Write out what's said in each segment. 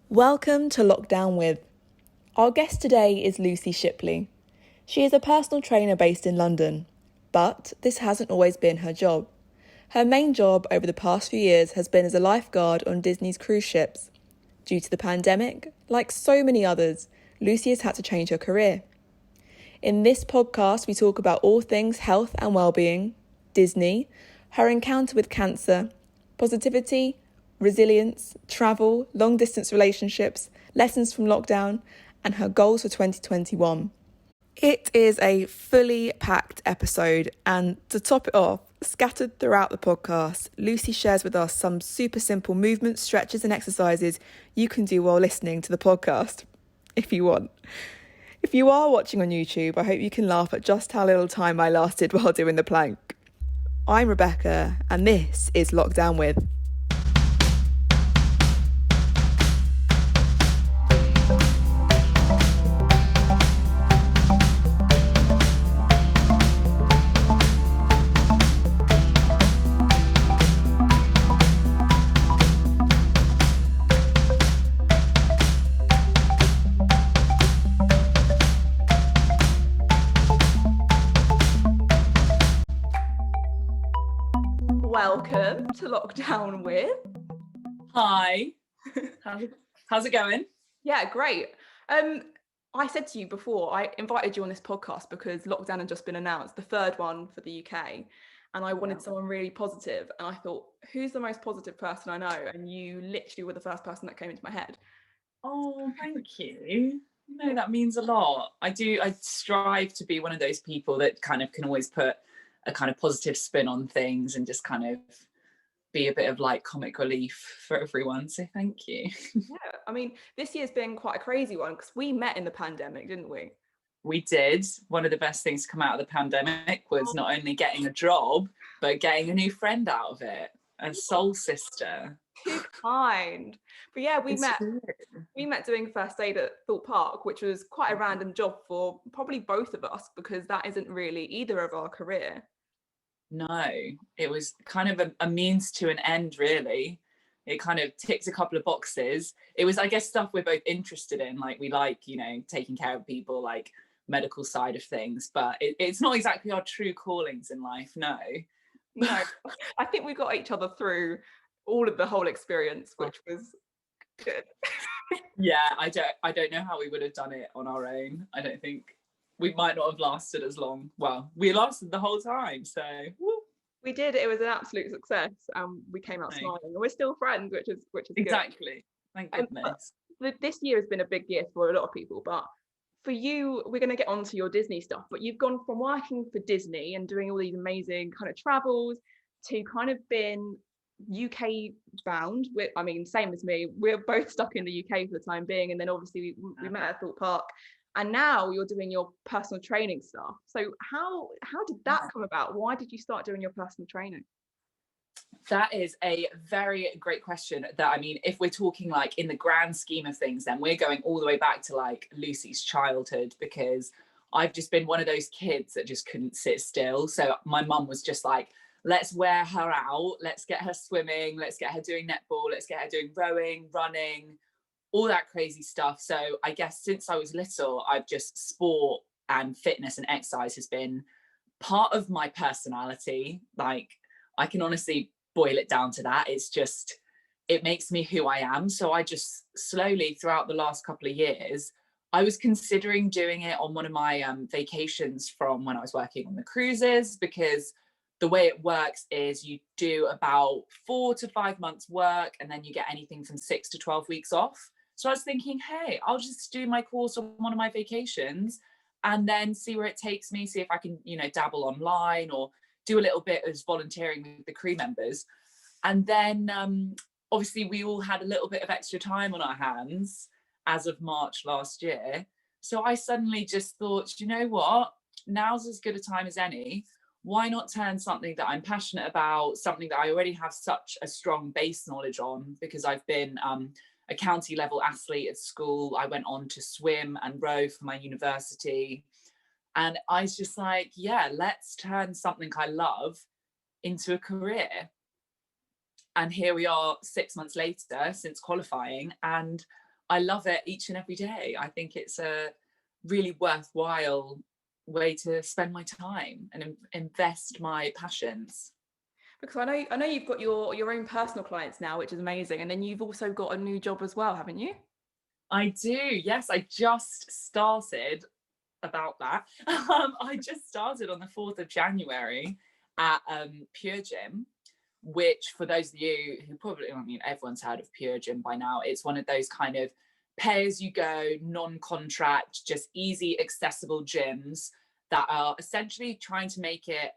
Welcome to Lockdown With. Our guest today is Lucy Shiplee. She is a personal trainer based in London, but this hasn't always been her job. Her main job over the past few years has been as a lifeguard on Disney's cruise ships. Due to the pandemic, like so many others, Lucy has had to change her career. In this podcast, we talk about all things health and well-being, Disney, her encounter with cancer, positivity, resilience, travel, long-distance relationships, lessons from lockdown, and her goals for 2021. It is a fully packed episode, and to top it off, scattered throughout the podcast, Lucy shares with us some super simple movements, stretches, and exercises you can do while listening to the podcast, if you want. If you are watching on YouTube, I hope you can laugh at just how little time I lasted while doing the plank. I'm Rebecca, and this is Lockdown With. Welcome to Lockdown With. Hi. How's it going? Yeah, great. I said to you before, I invited you on this podcast because lockdown had just been announced, the third one for the UK, and I wanted someone really positive, and I thought, who's the most positive person I know? And you literally were the first person that came into my head. Oh, thank you. No, that means a lot. I strive to be one of those people that kind of can always put a kind of positive spin on things and just kind of be a bit of like comic relief for everyone. So thank you. Yeah, I mean, this year's been quite a crazy one because we met in the pandemic, didn't we? We did. One of the best things to come out of the pandemic was not only getting a job, but getting a new friend out of it, a soul sister. Too kind. But yeah, we met doing first aid at Thorpe Park, which was quite a random job for probably both of us because that isn't really either of our career. No, it was kind of a means to an end, really. It kind of ticked a couple of boxes. It was, I guess, stuff we're both interested in. Like we like, taking care of people, like medical side of things, but it's not exactly our true callings in life. No. No, I think we got each other through all of the whole experience, which was good. Yeah, I don't know how we would have done it on our own. I don't think we might not have lasted as long. Well, we lasted the whole time, so woo. We did. It was an absolute success, and we came out smiling, and we're still friends, which is exactly good. Thank goodness. This year has been a big year for a lot of people, but for you, we're going to get onto your Disney stuff, but you've gone from working for Disney and doing all these amazing kind of travels to kind of been UK bound. Same as me. We're both stuck in the UK for the time being, and then obviously we met at Thorpe Park, and now you're doing your personal training stuff. So how did that come about? Why did you start doing your personal training? That is a very great question. If we're talking like in the grand scheme of things, then we're going all the way back to like Lucy's childhood, because I've just been one of those kids that just couldn't sit still. So my mum was just like, let's wear her out, let's get her swimming, let's get her doing netball, let's get her doing rowing, running, all that crazy stuff. So I guess since I was little, I've just sport and fitness and exercise has been part of my personality. Like I can honestly boil it down to that. It's just, it makes me who I am. So I just slowly throughout the last couple of years, I was considering doing it on one of my vacations from when I was working on the cruises, because the way it works is you do about 4 to 5 months work and then you get anything from 6 to 12 weeks off. So I was thinking, hey, I'll just do my course on one of my vacations and then see where it takes me, see if I can, dabble online or do a little bit as volunteering with the crew members. And then obviously we all had a little bit of extra time on our hands as of March last year. So I suddenly just thought, you know what, now's as good a time as any. Why not turn something that I'm passionate about, something that I already have such a strong base knowledge on, because I've been a county level athlete at school. I went on to swim and row for my university. And I was just like, yeah, let's turn something I love into a career. And here we are 6 months later since qualifying. And I love it each and every day. I think it's a really worthwhile way to spend my time and invest my passions. Because I know you've got your own personal clients now, which is amazing, and then you've also got a new job as well, haven't you? I do, yes. I just started about that. I just started on the 4th of January at Pure Gym, which for those of you who probably, I mean, everyone's heard of Pure Gym by now. It's one of those kind of pay as you go, non-contract, just easy, accessible gyms that are essentially trying to make it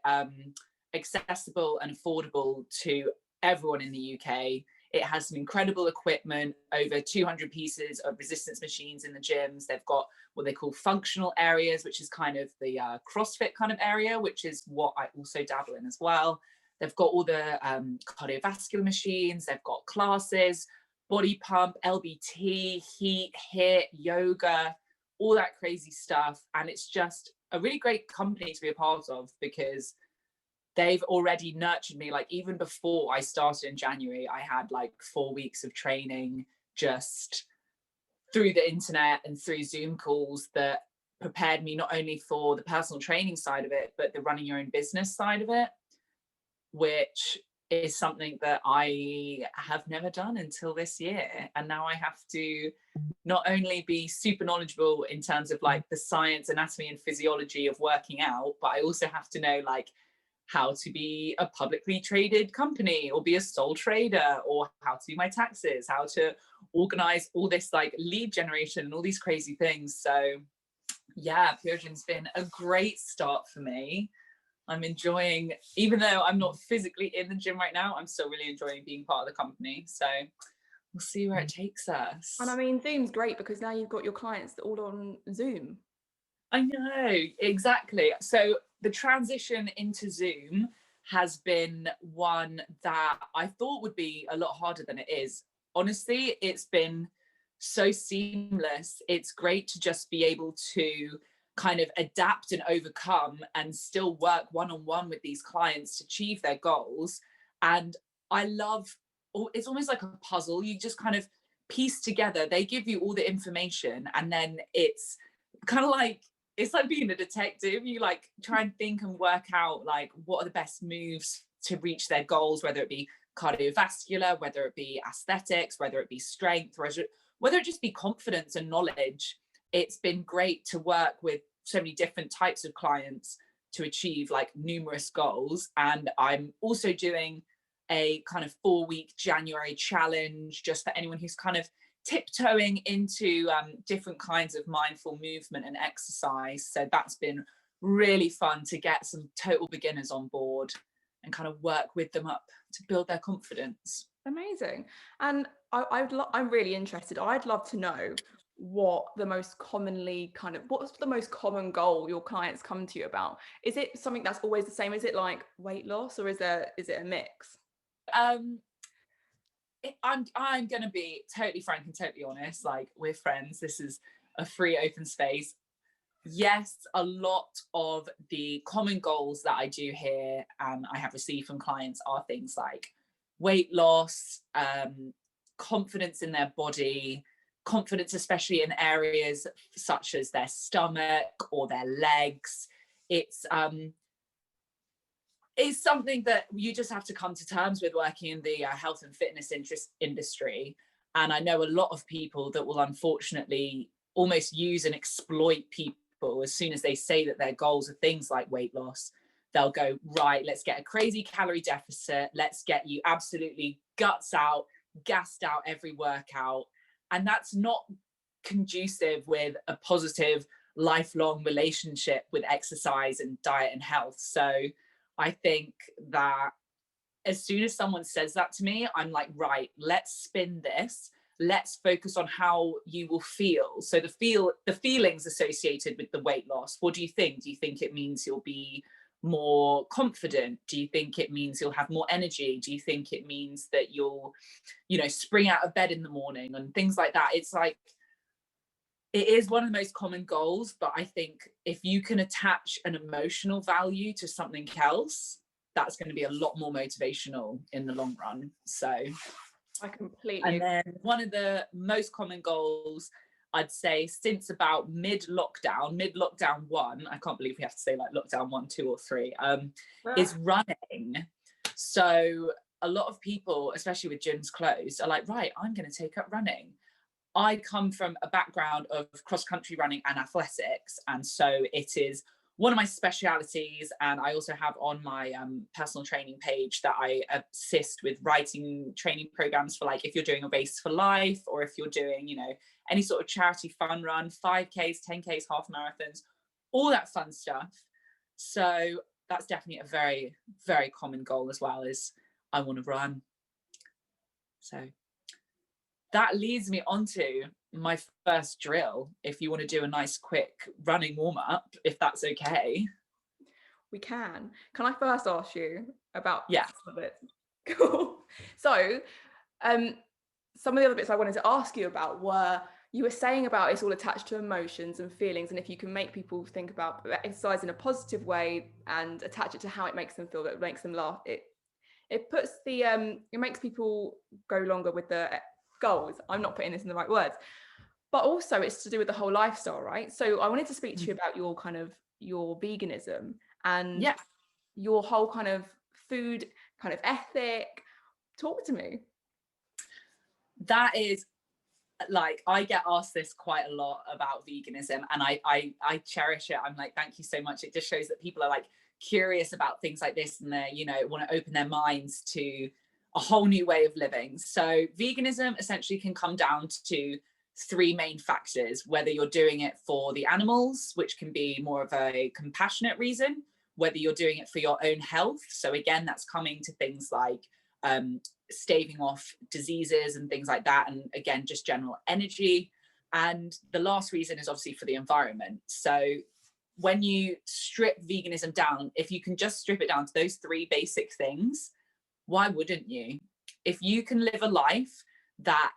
accessible and affordable to everyone in the UK. It has some incredible equipment, over 200 pieces of resistance machines in the gyms. They've got what they call functional areas, which is kind of the CrossFit kind of area, which is what I also dabble in as well. They've got all the cardiovascular machines. They've got classes, body pump, LBT, heat, HIIT, yoga, all that crazy stuff. And it's just a really great company to be a part of, because they've already nurtured me. Like, even before I started in January, I had like 4 weeks of training just through the internet and through Zoom calls that prepared me not only for the personal training side of it, but the running your own business side of it, which is something that I have never done until this year. And now I have to not only be super knowledgeable in terms of like the science, anatomy, and physiology of working out, but I also have to know like how to be a publicly traded company or be a sole trader, or how to do my taxes, how to organize all this like lead generation and all these crazy things. So yeah, Pure Gym's been a great start for me. I'm enjoying, even though I'm not physically in the gym right now, I'm still really enjoying being part of the company. So we'll see where it takes us. And I mean, Zoom's great because now you've got your clients all on Zoom. I know, exactly. So the transition into Zoom has been one that I thought would be a lot harder than it is. Honestly, it's been so seamless. It's great to just be able to kind of adapt and overcome and still work one-on-one with these clients to achieve their goals. And I love, it's almost like a puzzle. You just kind of piece together, they give you all the information, and then it's kind of like, it's like being a detective. You like try and think and work out like what are the best moves to reach their goals, whether it be cardiovascular, whether it be aesthetics, whether it be strength, whether it just be confidence and knowledge. It's been great to work with so many different types of clients to achieve like numerous goals. And I'm also doing a kind of 4-week January challenge just for anyone who's kind of tiptoeing into different kinds of mindful movement and exercise. So that's been really fun to get some total beginners on board and kind of work with them up to build their confidence. Amazing. And I'm really interested. I'd love to know what's the most common goal your clients come to you about? Is it something that's always the same? Is it like weight loss, or is it a mix? I'm going to be totally frank and totally honest. Like, we're friends. This is a free open space. Yes, a lot of the common goals that I do hear and I have received from clients are things like weight loss, confidence in their body, confidence especially in areas such as their stomach or their legs. It's something that you just have to come to terms with working in the health and fitness industry. And I know a lot of people that will unfortunately almost use and exploit people as soon as they say that their goals are things like weight loss. They'll go, right, let's get a crazy calorie deficit. Let's get you absolutely guts out, gassed out every workout. And that's not conducive with a positive, lifelong relationship with exercise and diet and health. So I think that as soon as someone says that to me, I'm like, right, let's spin this. Let's focus on how you will feel. So the feelings associated with the weight loss, what do you think? Do you think it means you'll be more confident? Do you think it means you'll have more energy? Do you think it means that you'll, spring out of bed in the morning and things like that? It's like, it is one of the most common goals, but I think if you can attach an emotional value to something else, that's going to be a lot more motivational in the long run. So I completely And agree. then one of the most common goals, I'd say, since about mid-lockdown one, I can't believe we have to say like lockdown 1, 2, or 3, is running. So a lot of people, especially with gyms closed, are like, right, I'm going to take up running. I come from a background of cross-country running and athletics, and so it is one of my specialities. And I also have on my personal training page that I assist with writing training programs for, like, if you're doing a race for life, or if you're doing, you know, any sort of charity fun run, 5Ks, 10Ks, half marathons, all that fun stuff. So that's definitely a very, very common goal as well, is I want to run. So that leads me on to my first drill. If you want to do a nice quick running warm up, if that's okay. We can. Can I first ask you about Yes. some of it? Cool. So, some of the other bits I wanted to ask you about were, you were saying about it's all attached to emotions and feelings, and if you can make people think about exercise in a positive way and attach it to how it makes them feel, that makes them laugh, it puts the it makes people go longer with the goals. I'm not putting this in the right words, but also it's to do with the whole lifestyle, right? So I wanted to speak to you about your kind of your veganism and your whole kind of food kind of ethic. Talk to me. That is, like, I get asked this quite a lot about veganism, and I cherish it. I'm like, thank you so much. It just shows that people are like curious about things like this, and they, you know, want to open their minds to a whole new way of living. So veganism essentially can come down to 3 main factors: whether you're doing it for the animals, which can be more of a compassionate reason, whether you're doing it for your own health. So again, that's coming to things like staving off diseases and things like that, and again, just general energy. And the last reason is obviously for the environment. So when you strip veganism down, if you can just strip it down to those 3 basic things, why wouldn't you? If you can live a life that,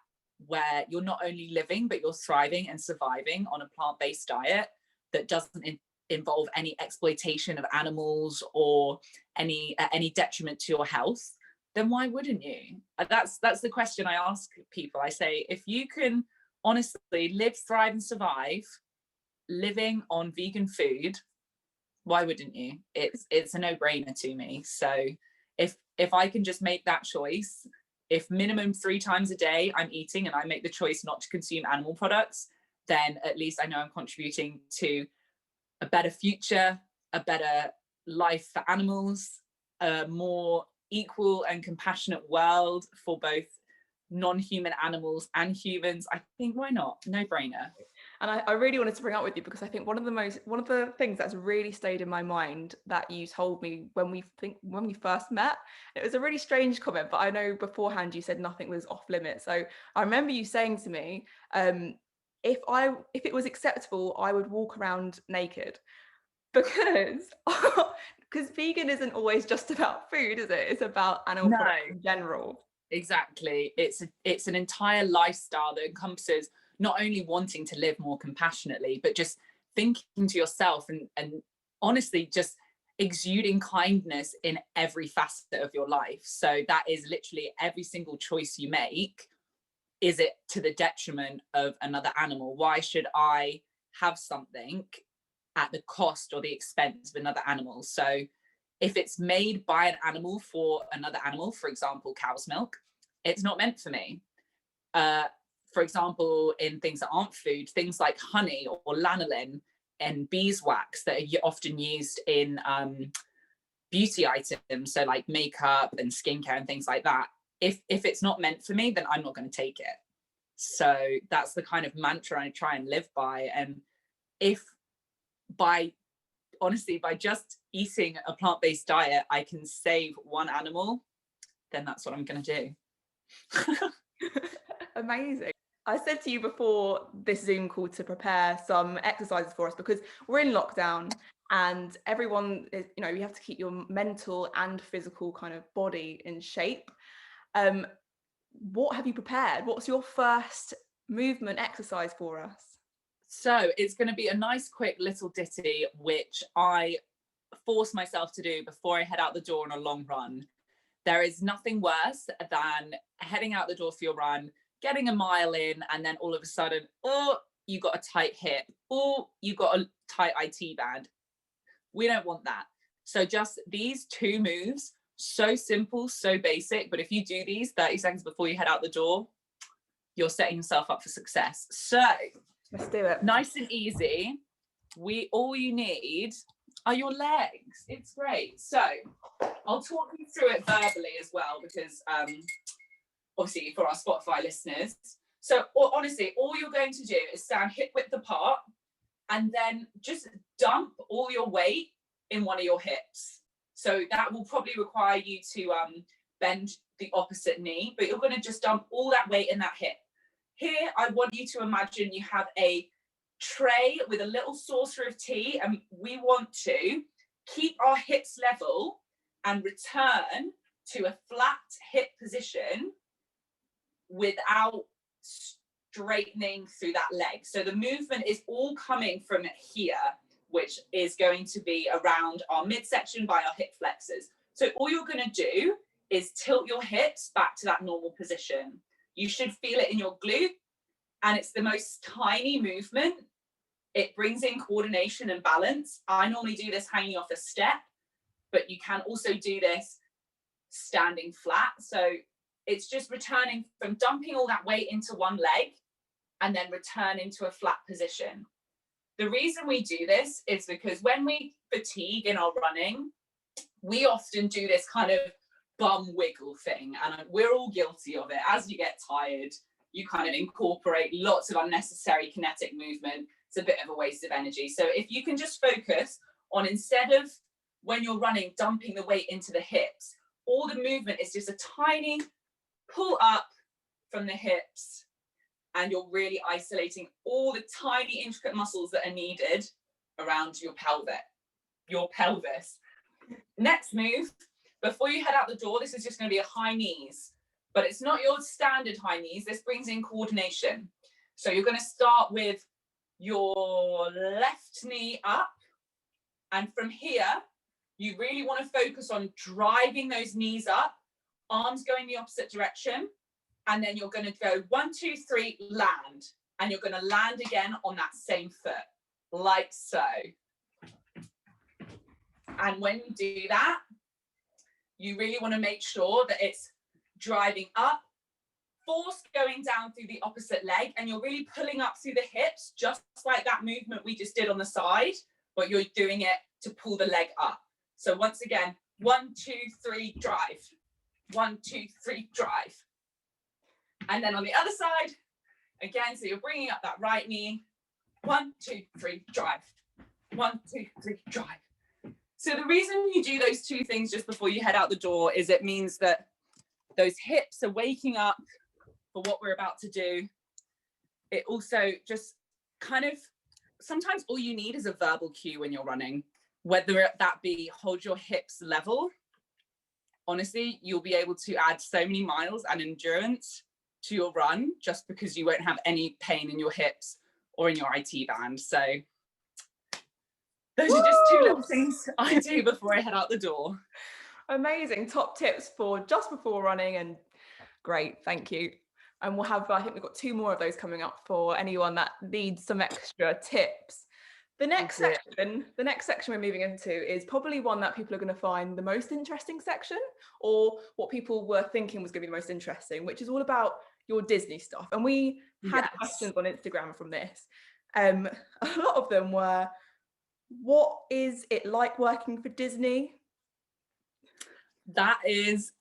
where you're not only living but you're thriving and surviving on a plant-based diet that doesn't involve any exploitation of animals or any detriment to your health, then why wouldn't you? That's the question I ask people. I say, if you can honestly live, thrive, and survive living on vegan food, why wouldn't you? It's a no-brainer to me. So if I can just make that choice, if minimum 3 times a day I'm eating and I make the choice not to consume animal products, then at least I know I'm contributing to a better future, a better life for animals, a more equal and compassionate world for both non-human animals and humans. I think, why not? No brainer. And I really wanted to bring up with you, because I think one of the things that's really stayed in my mind that you told me when we first met, it was a really strange comment, but I know beforehand you said nothing was off limits. So I remember you saying to me, if it was acceptable, I would walk around naked, because vegan isn't always just about food, is it? It's about animal products in general. Exactly. It's an entire lifestyle that encompasses not only wanting to live more compassionately, but just thinking to yourself and honestly just exuding kindness in every facet of your life. So that is literally every single choice you make. Is it to the detriment of another animal? Why should I have something at the cost or the expense of another animal? So if it's made by an animal for another animal, for example, cow's milk, it's not meant for me. For example, in things that aren't food, things like honey or lanolin and beeswax that are often used in beauty items, so like makeup and skincare and things like that. If it's not meant for me, then I'm not going to take it. So that's the kind of mantra I try and live by. And if by just eating a plant-based diet I can save one animal, then that's what I'm going to do. Amazing. I said to you before this Zoom call to prepare some exercises for us, because we're in lockdown and everyone is, you know, you have to keep your mental and physical kind of body in shape. What have you prepared? What's your first movement exercise for us? So it's going to be a nice quick little ditty which I force myself to do before I head out the door on a long run. There is nothing worse than heading out the door for your run, getting a mile in, and then all of a sudden, oh, you got a tight hip, oh, you got a tight IT band. We don't want that. So just these 2 moves, so simple, so basic, but if you do these 30 seconds before you head out the door, you're setting yourself up for success. So let's do it. Nice and easy. All you need are your legs. It's great. So I'll talk you through it verbally as well, because obviously for our Spotify listeners. So honestly, all you're going to do is stand hip width apart and then just dump all your weight in one of your hips. So that will probably require you to bend the opposite knee, but you're going to just dump all that weight in that hip. Here, I want you to imagine you have a tray with a little saucer of tea, and we want to keep our hips level and return to a flat hip position without straightening through that leg. So the movement is all coming from here, which is going to be around our midsection by our hip flexors. So all you're going to do is tilt your hips back to that normal position. You should feel it in your glute, and it's the most tiny movement. It brings in coordination and balance. I normally do this hanging off a step, but you can also do this standing flat. So it's just returning from dumping all that weight into one leg and then return into a flat position. The reason we do this is because when we fatigue in our running, we often do this kind of bum wiggle thing, and we're all guilty of it. As you get tired, you kind of incorporate lots of unnecessary kinetic movement. It's a bit of a waste of energy. So if you can just focus on, instead of when you're running dumping the weight into the hips, all the movement is just a tiny pull up from the hips, and you're really isolating all the tiny intricate muscles that are needed around your pelvis. Next move, before you head out the door, this is just going to be a high knees, but it's not your standard high knees. This brings in coordination. So you're going to start with your left knee up, and from here you really want to focus on driving those knees up, arms going the opposite direction, and then you're going to go 1, 2, 3, land, and you're going to land again on that same foot, like so. And when you do that, you really want to make sure that it's driving up, force going down through the opposite leg, and you're really pulling up through the hips, just like that movement we just did on the side, but you're doing it to pull the leg up. So once again, 1, 2, 3, drive. 1, 2, 3, drive. And then on the other side, again, so you're bringing up that right knee. 1, 2, 3, drive. 1, 2, 3, drive. So the reason you do those 2 things just before you head out the door is it means that those hips are waking up for what we're about to do. It also just kind of, sometimes all you need is a verbal cue when you're running, whether that be hold your hips level. Honestly, you'll be able to add so many miles and endurance to your run just because you won't have any pain in your hips or in your IT band. So those are just 2 little things I do before I head out the door. Amazing. Top tips for just before running, and great. Thank you. And we'll have, I think we've got 2 more of those coming up for anyone that needs some extra tips. The next section we're moving into is probably one that people are going to find the most interesting section, or what people were thinking was going to be the most interesting, which is all about your Disney stuff. And we had questions on Instagram from this. A lot of them were, what is it like working for Disney? That is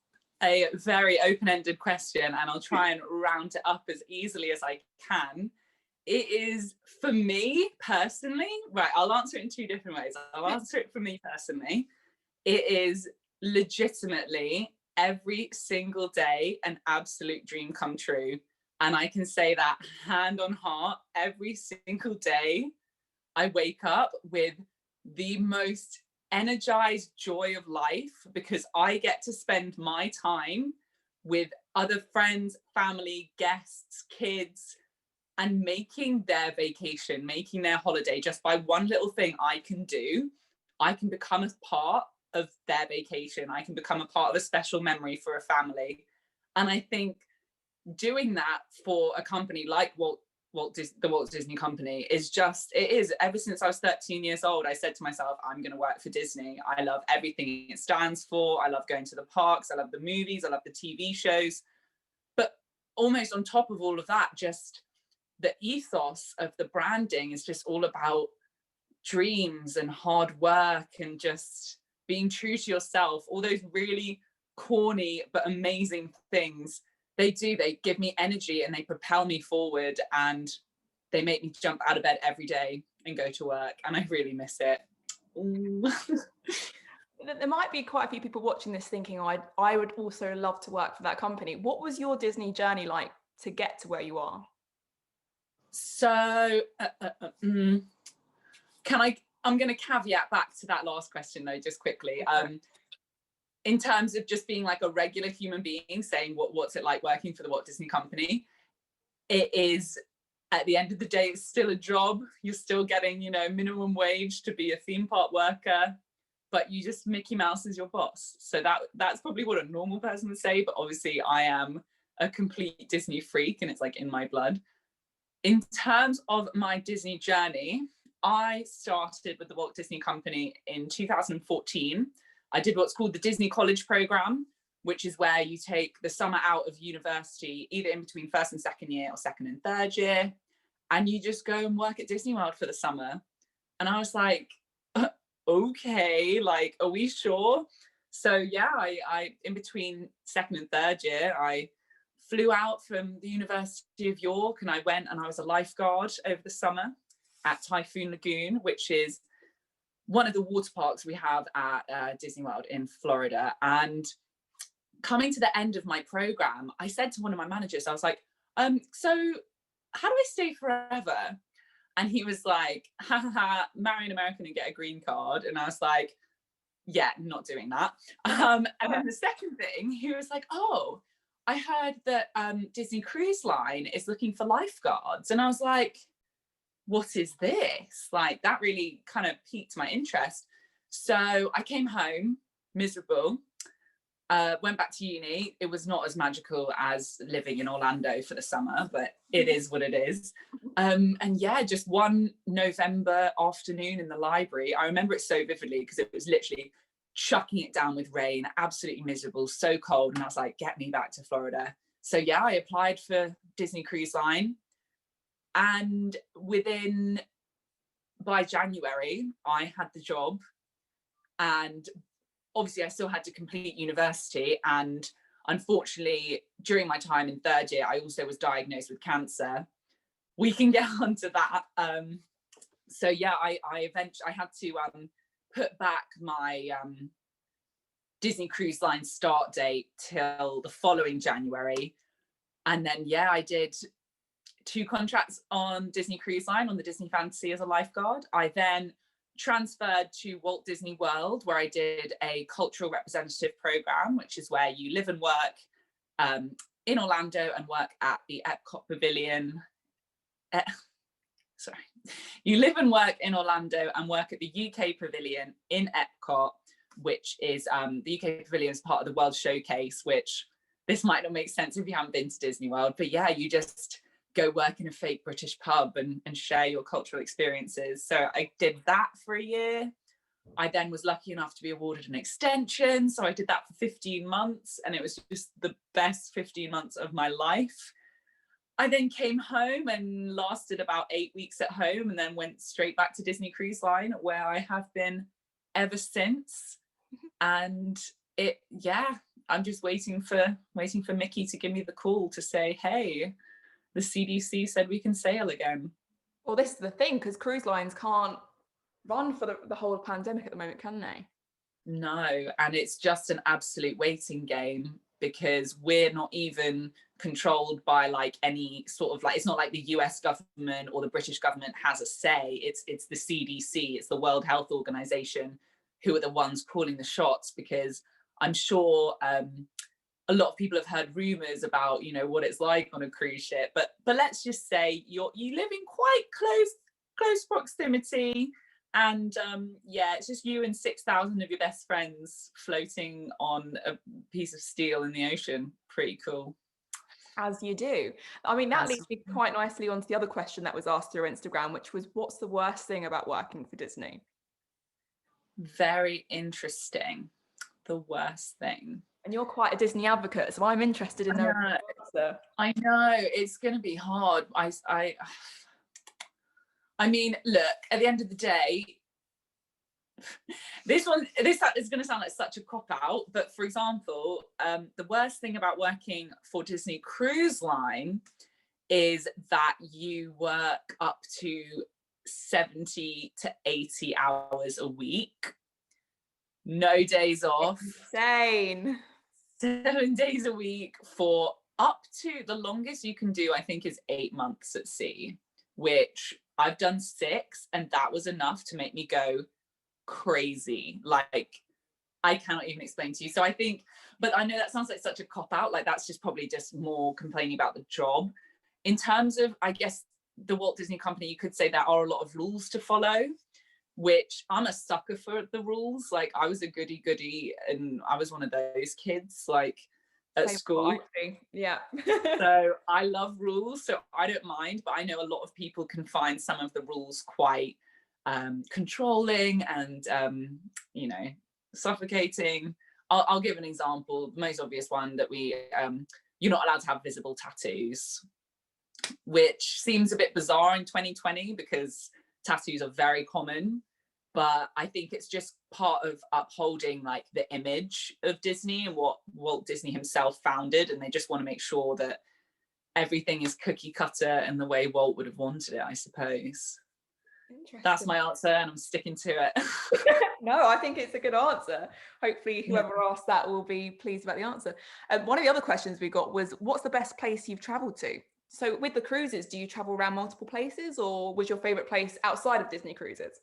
a very open-ended question, and I'll try and round it up as easily as I can. It is, for me personally, right, I'll answer it in 2 different ways. I'll answer it for me personally. It is legitimately every single day an absolute dream come true. And I can say that hand on heart, every single day I wake up with the most energized joy of life, because I get to spend my time with other friends, family, guests, kids, and making their vacation, making their holiday, just by one little thing I can do. I can become a part of their vacation. I can become a part of a special memory for a family. And I think doing that for a company like the Walt Disney Company is ever since I was 13 years old, I said to myself, I'm going to work for Disney. I love everything it stands for. I love going to the parks. I love the movies. I love the TV shows. But almost on top of all of that, just the ethos of the branding is just all about dreams and hard work and just being true to yourself. All those really corny but amazing things, they give me energy and they propel me forward, and they make me jump out of bed every day and go to work, and I really miss it. There might be quite a few people watching this thinking, I would also love to work for that company. What was your Disney journey like to get to where you are? So I'm going to caveat back to that last question though, just quickly. In terms of just being like a regular human being, saying what's it like working for the Walt Disney Company, it is, at the end of the day, it's still a job. You're still getting, minimum wage to be a theme park worker, but you just, Mickey Mouse is your boss. So that's probably what a normal person would say, but obviously I am a complete Disney freak and it's like in my blood. In terms of my Disney journey, I started with the Walt Disney Company in 2014. I did what's called the Disney College program, which is where you take the summer out of university, either in between first and second year or second and third year, and you just go and work at Disney World for the summer. And I was like, okay, like, are we sure? So yeah, I in between second and third year, I flew out from the University of York and I went and I was a lifeguard over the summer at Typhoon Lagoon, which is one of the water parks we have at Disney World in Florida. And coming to the end of my program, I said to one of my managers, I was like, so how do I stay forever? And he was like, marry an American and get a green card. And I was like, yeah, not doing that. And then the second thing, he was like, oh, I heard that Disney Cruise Line is looking for lifeguards. And I was like, what is this? Like, that really kind of piqued my interest. So I came home miserable, went back to uni. It was not as magical as living in Orlando for the summer, but it is what it is. And yeah, just one November afternoon in the library, I remember it so vividly because it was literally chucking it down with rain, absolutely miserable, so cold. And I was like, get me back to Florida. So yeah, I applied for Disney Cruise Line. And by January, I had the job. And obviously I still had to complete university. And unfortunately, during my time in third year, I also was diagnosed with cancer. We can get onto that. So yeah, I eventually had to put back my Disney Cruise Line start date till the following January. And then, yeah, I did 2 contracts on Disney Cruise Line on the Disney Fantasy as a lifeguard. I then transferred to Walt Disney World, where I did a cultural representative program, which is where you live and work in Orlando and work at the Epcot Pavilion. You live and work in Orlando and work at the UK Pavilion in Epcot, which is the UK Pavilion is part of the World Showcase, which this might not make sense if you haven't been to Disney World, but yeah, you just go work in a fake British pub and share your cultural experiences. So I did that for a year. I then was lucky enough to be awarded an extension. So I did that for 15 months and it was just the best 15 months of my life. I then came home and lasted about 8 weeks at home and then went straight back to Disney Cruise Line, where I have been ever since. And I'm just waiting for Mickey to give me the call to say, hey, the CDC said we can sail again. Well, this is the thing, because cruise lines can't run for the whole pandemic at the moment, can they? No, and it's just an absolute waiting game because we're not even controlled by like any sort of like, it's not like the US government or the British government has a say. It's the CDC, it's the World Health Organization who are the ones calling the shots, because I'm sure a lot of people have heard rumors about, what it's like on a cruise ship, but let's just say you live in quite close proximity. And yeah, it's just you and 6,000 of your best friends floating on a piece of steel in the ocean. Pretty cool. As you do. I mean, that leads me quite nicely on to the other question that was asked through Instagram, which was, what's the worst thing about working for Disney? Very interesting. The worst thing. And you're quite a Disney advocate, so I'm interested in knowing the answer. I know it's going to be hard. I mean, look, at the end of the day, this is going to sound like such a cop out, but for example, the worst thing about working for Disney Cruise Line is that you work up to 70 to 80 hours a week, no days off. Insane. 7 days a week for up to, the longest you can do, I think, is 8 months at sea, which I've done 6, and that was enough to make me go crazy. Like, I cannot even explain to you. So I think, but I know that sounds like such a cop out, like that's just probably just more complaining about the job. In terms of, I guess, the Walt Disney Company, you could say there are a lot of rules to follow, which I'm a sucker for the rules. Like, I was a goody and I was one of those kids, like, at school. Yeah. So I love rules, so I don't mind, but I know a lot of people can find some of the rules quite controlling and you know, suffocating. I'll give an example. The most obvious one that you're not allowed to have visible tattoos, which seems a bit bizarre in 2020 because tattoos are very common, but I think it's just part of upholding like the image of Disney and what Walt Disney himself founded, and they just want to make sure that everything is cookie cutter and the way Walt would have wanted it, I suppose. That's my answer, and I'm sticking to it. No, I think it's a good answer. Hopefully whoever asked that will be pleased about the answer. One of the other questions we got was, what's the best place you've traveled to? So with the cruises, do you travel around multiple places, or was your favorite place outside of Disney cruises?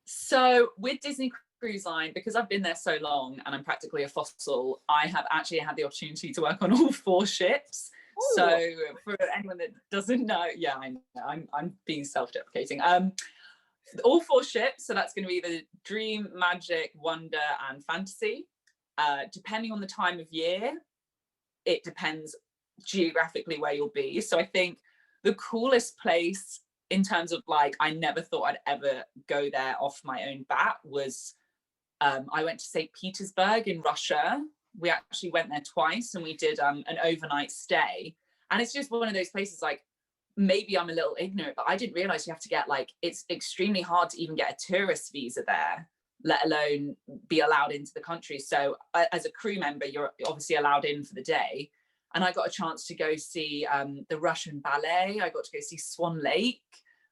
So with Disney Cruise Line, because I've been there so long and I'm practically a fossil, I have actually had the opportunity to work on all 4 ships. Ooh. So for anyone that doesn't know, yeah, I know, I'm being self-deprecating. All 4 ships, so that's going to be the Dream, Magic, Wonder, and Fantasy. Depending on the time of year, it depends geographically where you'll be. So I think the coolest place in terms of like, I never thought I'd ever go there off my own bat was I went to St. Petersburg in Russia. We actually went there twice and we did an overnight stay. And it's just one of those places, like, maybe I'm a little ignorant, but I didn't realize you have to get, like, it's extremely hard to even get a tourist visa there, let alone be allowed into the country. So as a crew member, you're obviously allowed in for the day. And I got a chance to go see the Russian ballet. I got to go see Swan Lake.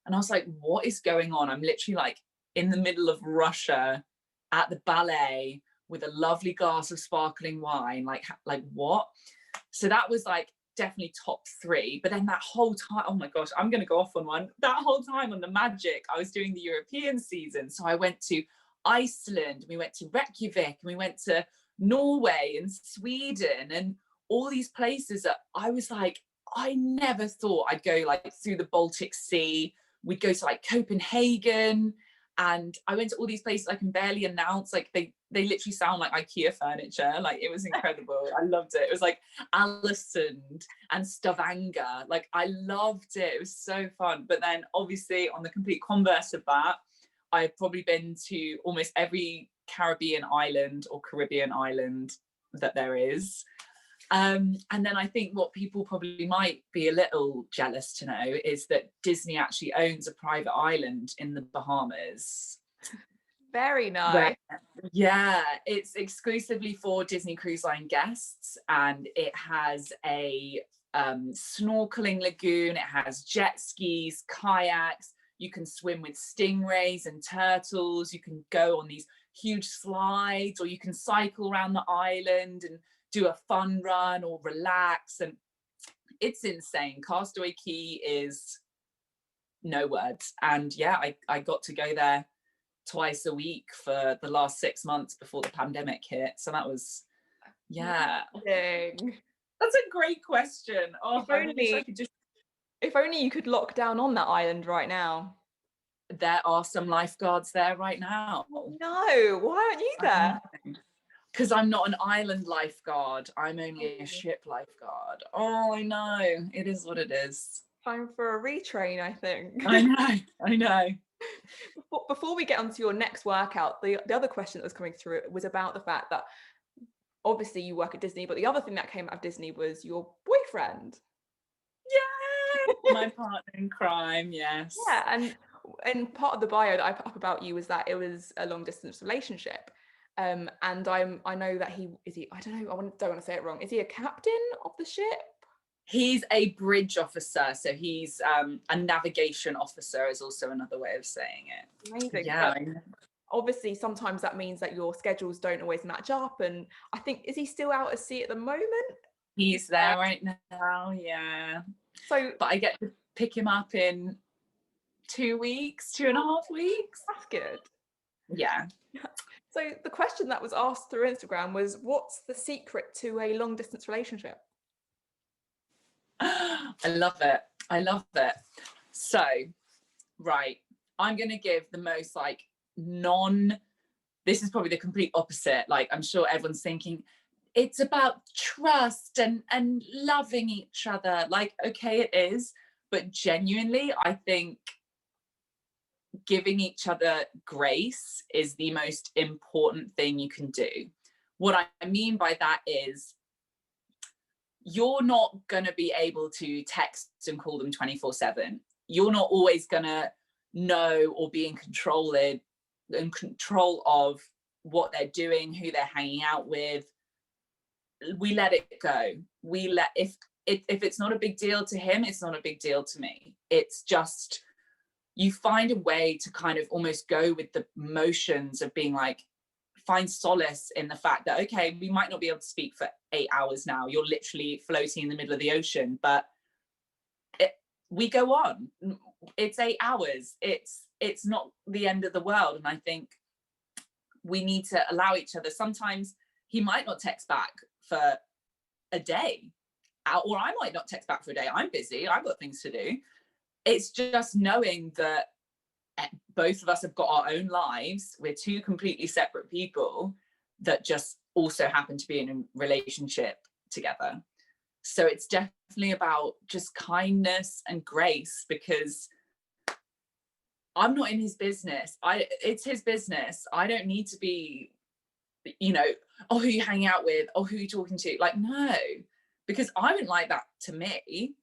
And I was like, what is going on? I'm literally like in the middle of Russia at the ballet with a lovely glass of sparkling wine. Like what? So that was like definitely top 3. But then that whole time, oh my gosh, I'm going to go off on one. That whole time on the Magic, I was doing the European season. So I went to Iceland, we went to Reykjavik, and we went to Norway and Sweden, and all these places that I was like, I never thought I'd go like through the Baltic Sea. We'd go to like Copenhagen, and I went to all these places I can barely announce. Like they literally sound like IKEA furniture. Like, it was incredible. I loved it. It was like Aalesund and Stavanger. Like, I loved it. It was so fun. But then obviously on the complete converse of that, I've probably been to almost every Caribbean island or Caribbean island that there is. And then I think what people probably might be a little jealous to know is that Disney actually owns a private island in the Bahamas. Very nice. Yeah, it's exclusively for Disney Cruise Line guests, and it has a snorkeling lagoon, it has jet skis, kayaks, you can swim with stingrays and turtles, you can go on these huge slides, or you can cycle around the island and do a fun run or relax. And it's insane. Castaway Cay is no words. And yeah, I got to go there twice a week for the last 6 months before the pandemic hit. So that was, yeah. Amazing. That's a great question. Oh, if only you could lock down on that island right now. there are some lifeguards there right now. No, why aren't you there? Because I'm not an island lifeguard. I'm only a ship lifeguard. Oh, I know. It is what it is. Time for a retrain, I think. I know. Before we get onto your next workout, the other question that was coming through was about the fact that obviously you work at Disney, but the other thing that came out of Disney was your boyfriend. Yeah, my partner in crime, yes. Yeah, and part of the bio that I put up about you was that it was a long distance relationship. And I know that I don't know, don't want to say it wrong. Is he a captain of the ship? He's a bridge officer, so he's a navigation officer is also another way of saying it. Amazing. Yeah. Obviously, sometimes that means that your schedules don't always match up. And I think, is he still out at sea at the moment? He's there right now, yeah. So, but I get to pick him up in 2 weeks, 2.5 weeks. That's good. Yeah. So the question that was asked through Instagram was, what's the secret to a long distance relationship? I love it. So, right, I'm going to give the most like this is probably the complete opposite. Like, I'm sure everyone's thinking it's about trust and loving each other. Like, okay, it is, but genuinely, I think giving each other grace is the most important thing you can do. What I mean by that is you're not going to be able to text and call them 24/7. You're not always going to know or be in control of what they're doing, who they're hanging out with. We let it go. If it's not a big deal to him, it's not a big deal to me. It's just, you find a way to kind of almost go with the motions of being like, find solace in the fact that, okay, we might not be able to speak for 8 hours now. You're literally floating in the middle of the ocean, but we go on. It's 8 hours. It's not the end of the world. And I think we need to allow each other. Sometimes he might not text back for a day, or I might not text back for a day. I'm busy. I've got things to do. It's just knowing that both of us have got our own lives. We're two completely separate people that just also happen to be in a relationship together. So it's definitely about just kindness and grace, because I'm not in his business. It's his business. I don't need to be, oh, who you hanging out with? Oh, who you talking to? Like, no, because I wouldn't like that to me.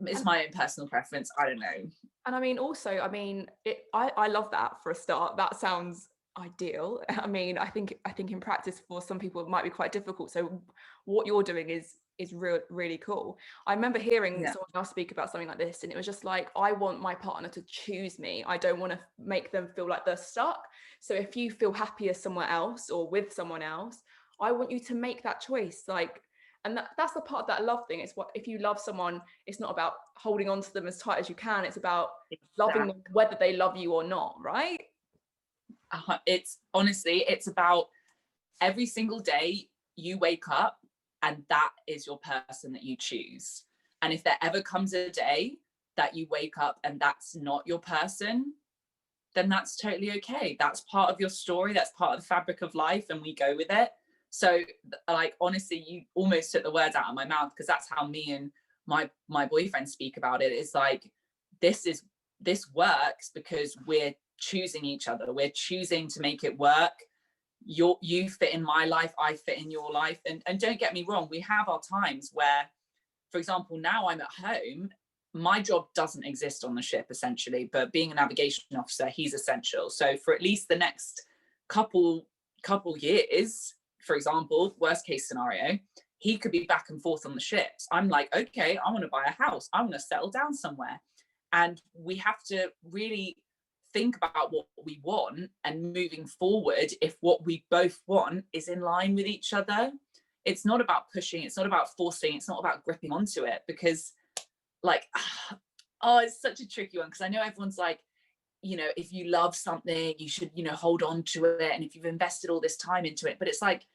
It's my own personal preference. I don't know. And I mean, also, I love that for a start. That sounds ideal. I mean, I think in practice for some people it might be quite difficult. So what you're doing is really cool. I remember hearing someone else speak about something like this, and it was just like, I want my partner to choose me. I don't want to make them feel like they're stuck. So if you feel happier somewhere else or with someone else, I want you to make that choice. Like, and that's the part of that love thing. It's what, if you love someone, it's not about holding on to them as tight as you can. It's about loving them whether they love you or not, right? It's about every single day you wake up and that is your person that you choose. And if there ever comes a day that you wake up and that's not your person, then that's totally okay. That's part of your story. That's part of the fabric of life, and we go with it. So, like, honestly, you almost took the words out of my mouth, because that's how me and my boyfriend speak about it. It's like, this works because we're choosing each other. We're choosing to make it work. You fit in my life, I fit in your life. And don't get me wrong, we have our times where, for example, now I'm at home. My job doesn't exist on the ship, essentially, but being a navigation officer, he's essential. So for at least the next couple years, for example, worst case scenario, he could be back and forth on the ships. I'm like, okay, I want to buy a house. I want to settle down somewhere. And we have to really think about what we want and moving forward, if what we both want is in line with each other. It's not about pushing, it's not about forcing, it's not about gripping onto it, because like, it's such a tricky one, because I know everyone's like, if you love something, you should, hold on to it. And if you've invested all this time into it, but it's like,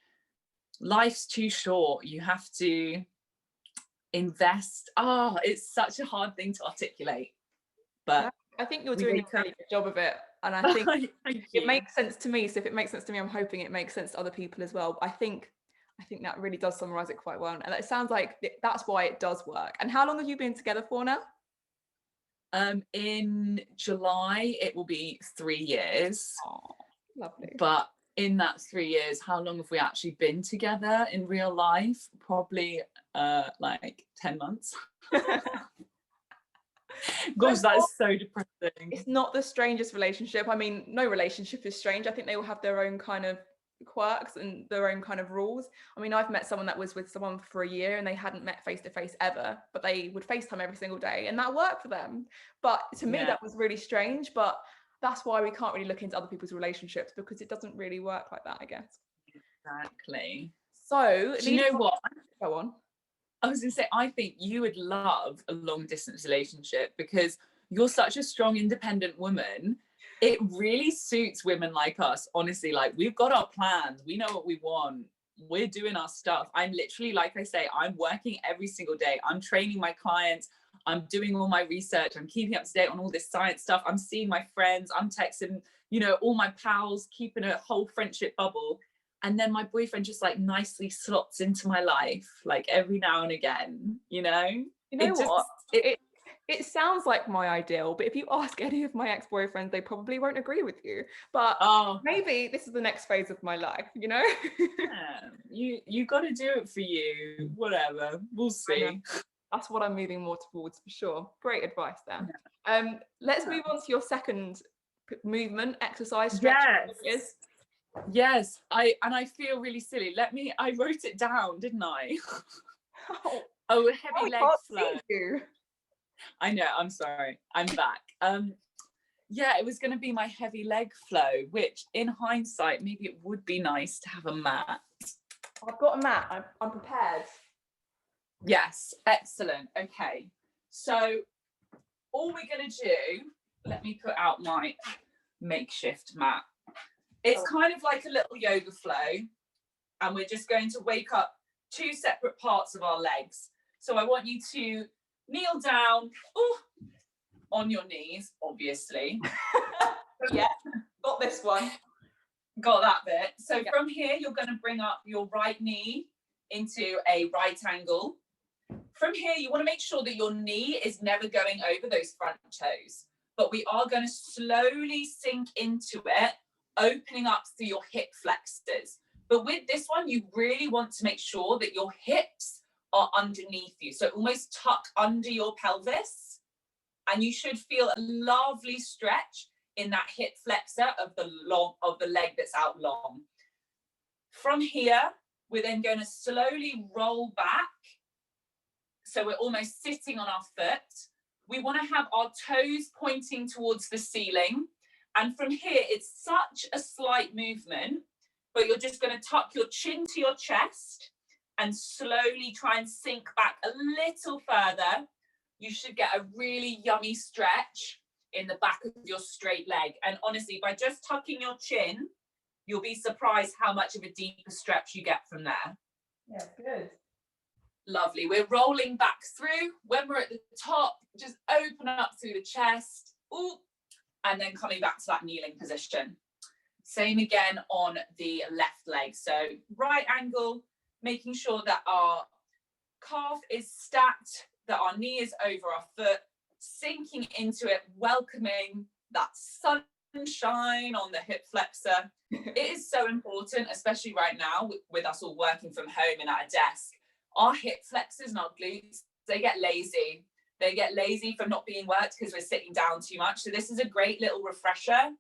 life's too short. You have to invest. It's such a hard thing to articulate, but I think you're We doing a wake up. really good job of it, and I think Thank it you. makes sense to me. So if it makes sense to me, I'm hoping it makes sense to other people as well. I think that really does summarize it quite well, and it sounds like that's why it does work. And how long have you been together for now? In July, it will be 3 years. Oh, lovely. But in that 3 years, how long have we actually been together in real life? Probably like 10 months. Gosh, that is so depressing. It's not the strangest relationship. I mean, no relationship is strange. I think they all have their own kind of quirks and their own kind of rules. I mean, I've met someone that was with someone for a year and they hadn't met face to face ever, but they would FaceTime every single day and that worked for them. But to me, that was really strange. But that's why we can't really look into other people's relationships, because it doesn't really work like that, I guess. Exactly. So, do you know what? Go on. I was going to say, I think you would love a long distance relationship because you're such a strong, independent woman. It really suits women like us, honestly. Like, we've got our plans, we know what we want, we're doing our stuff. I'm literally, like I say, I'm working every single day. I'm training my clients, I'm doing all my research, I'm keeping up to date on all this science stuff, I'm seeing my friends, I'm texting, you know, all my pals, keeping a whole friendship bubble. And then my boyfriend just like nicely slots into my life, like every now and again, you know? You know what? It sounds like my ideal, but if you ask any of my ex-boyfriends, they probably won't agree with you. But maybe this is the next phase of my life, you know? Yeah, you got to do it for you. Whatever, we'll see. That's what I'm moving more towards for sure. Great advice there. Let's move on to your second movement, exercise, stretch. Yes, I feel really silly. I wrote it down, didn't I? Oh, heavy leg flow. I know, I'm sorry. I'm back. Yeah, it was going to be my heavy leg flow, which in hindsight, maybe it would be nice to have a mat. I've got a mat. I'm prepared. Yes, excellent. Okay, so all we're going to do, let me put out my makeshift mat. It's kind of like a little yoga flow, and we're just going to wake up two separate parts of our legs. So I want you to kneel down on your knees, obviously. Yeah, got this one. Got that bit. So from here, you're going to bring up your right knee into a right angle. From here, you want to make sure that your knee is never going over those front toes, but we are going to slowly sink into it, opening up through your hip flexors. But with this one, you really want to make sure that your hips are underneath you. So almost tuck under your pelvis. And you should feel a lovely stretch in that hip flexor of the leg that's out long. From here, we're then going to slowly roll back. So we're almost sitting on our foot. We want to have our toes pointing towards the ceiling. And from here, it's such a slight movement, but you're just going to tuck your chin to your chest and slowly try and sink back a little further. You should get a really yummy stretch in the back of your straight leg. And honestly, by just tucking your chin, you'll be surprised how much of a deeper stretch you get from there. Yeah, good. Lovely. We're rolling back through. When we're at the top, just open up through the chest. Ooh, and then coming back to that kneeling position. Same again on the left leg. So right angle, making sure that our calf is stacked, that our knee is over our foot, sinking into it, welcoming that sunshine on the hip flexor. It is so important, especially right now with us all working from home and at a desk. Our hip flexors and our glutes, they get lazy. They get lazy from not being worked because we're sitting down too much. So this is a great little refresher.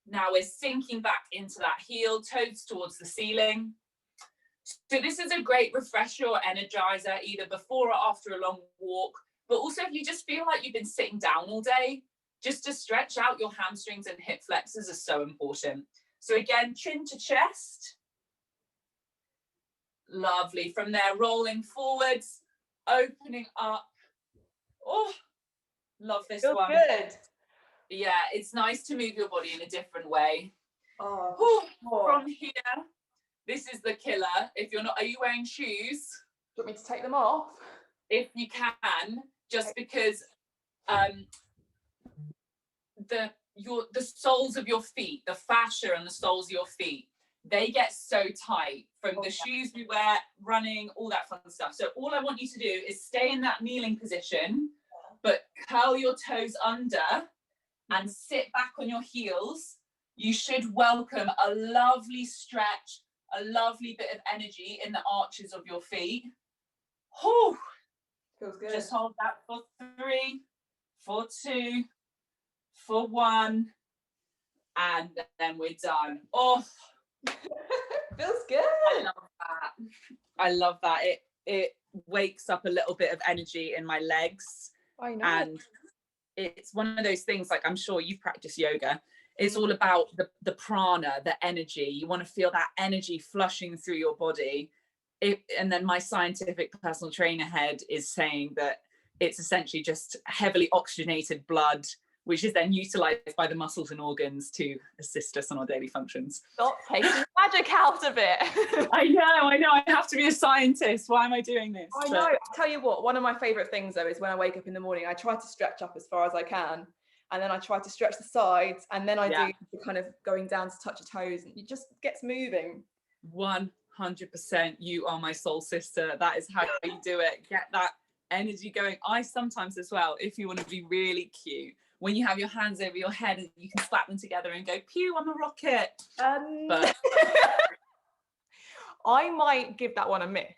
Now we're sinking back into that heel, toes towards the ceiling. So this is a great refresher or energizer, either before or after a long walk. But also if you just feel like you've been sitting down all day, just to stretch out your hamstrings and hip flexors is so important. So again, chin to chest. Lovely. From there, rolling forwards, opening up. Oh, love this one. Good. Yeah, it's nice to move your body in a different way. From here, this is the killer. If you're not, are you wearing shoes? Do you want me to take them off? If you can, just because the soles of your feet, the fascia and the soles of your feet, they get so tight from the shoes we wear, running, all that fun stuff. So all I want you to do is stay in that kneeling position, but curl your toes under and sit back on your heels. You should welcome a lovely stretch, a lovely bit of energy in the arches of your feet. Whew. Feels good. Just hold that for 3, for 2, for 1, and then we're done. Oh, feels good. I love that. It wakes up a little bit of energy in my legs. I know. And it's one of those things, like, I'm sure you've practiced yoga. It's all about the prana, the energy. You want to feel that energy flushing through your body. And then my scientific personal trainer head is saying that it's essentially just heavily oxygenated blood, which is then utilized by the muscles and organs to assist us on our daily functions. Stop taking magic out of it. I know. I have to be a scientist. Why am I doing this? I know. I'll tell you what, one of my favorite things though is when I wake up in the morning, I try to stretch up as far as I can. And then I try to stretch the sides, and then I do the kind of going down to touch your toes, and it just gets moving. 100%. You are my soul sister. That is how you do it. Get that energy going. I sometimes as well, if you want to be really cute, when you have your hands over your head and you can slap them together and go, pew, I'm a rocket. But I might give that one a miss.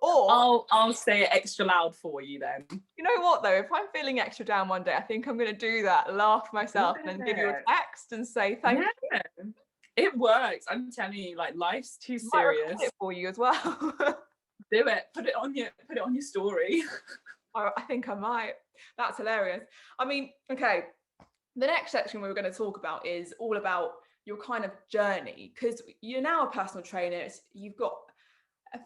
Or I'll say it extra loud for you then. You know what though? If I'm feeling extra down one day, I think I'm going to do that, laugh myself, and then give you a text and say thank you. It works. I'm telling you, like, life's too serious. It for you as well. Do it. Put it on your story. I think I might. That's hilarious. I mean, okay. The next section we were going to talk about is all about your kind of journey, because you're now a personal trainer. You've got,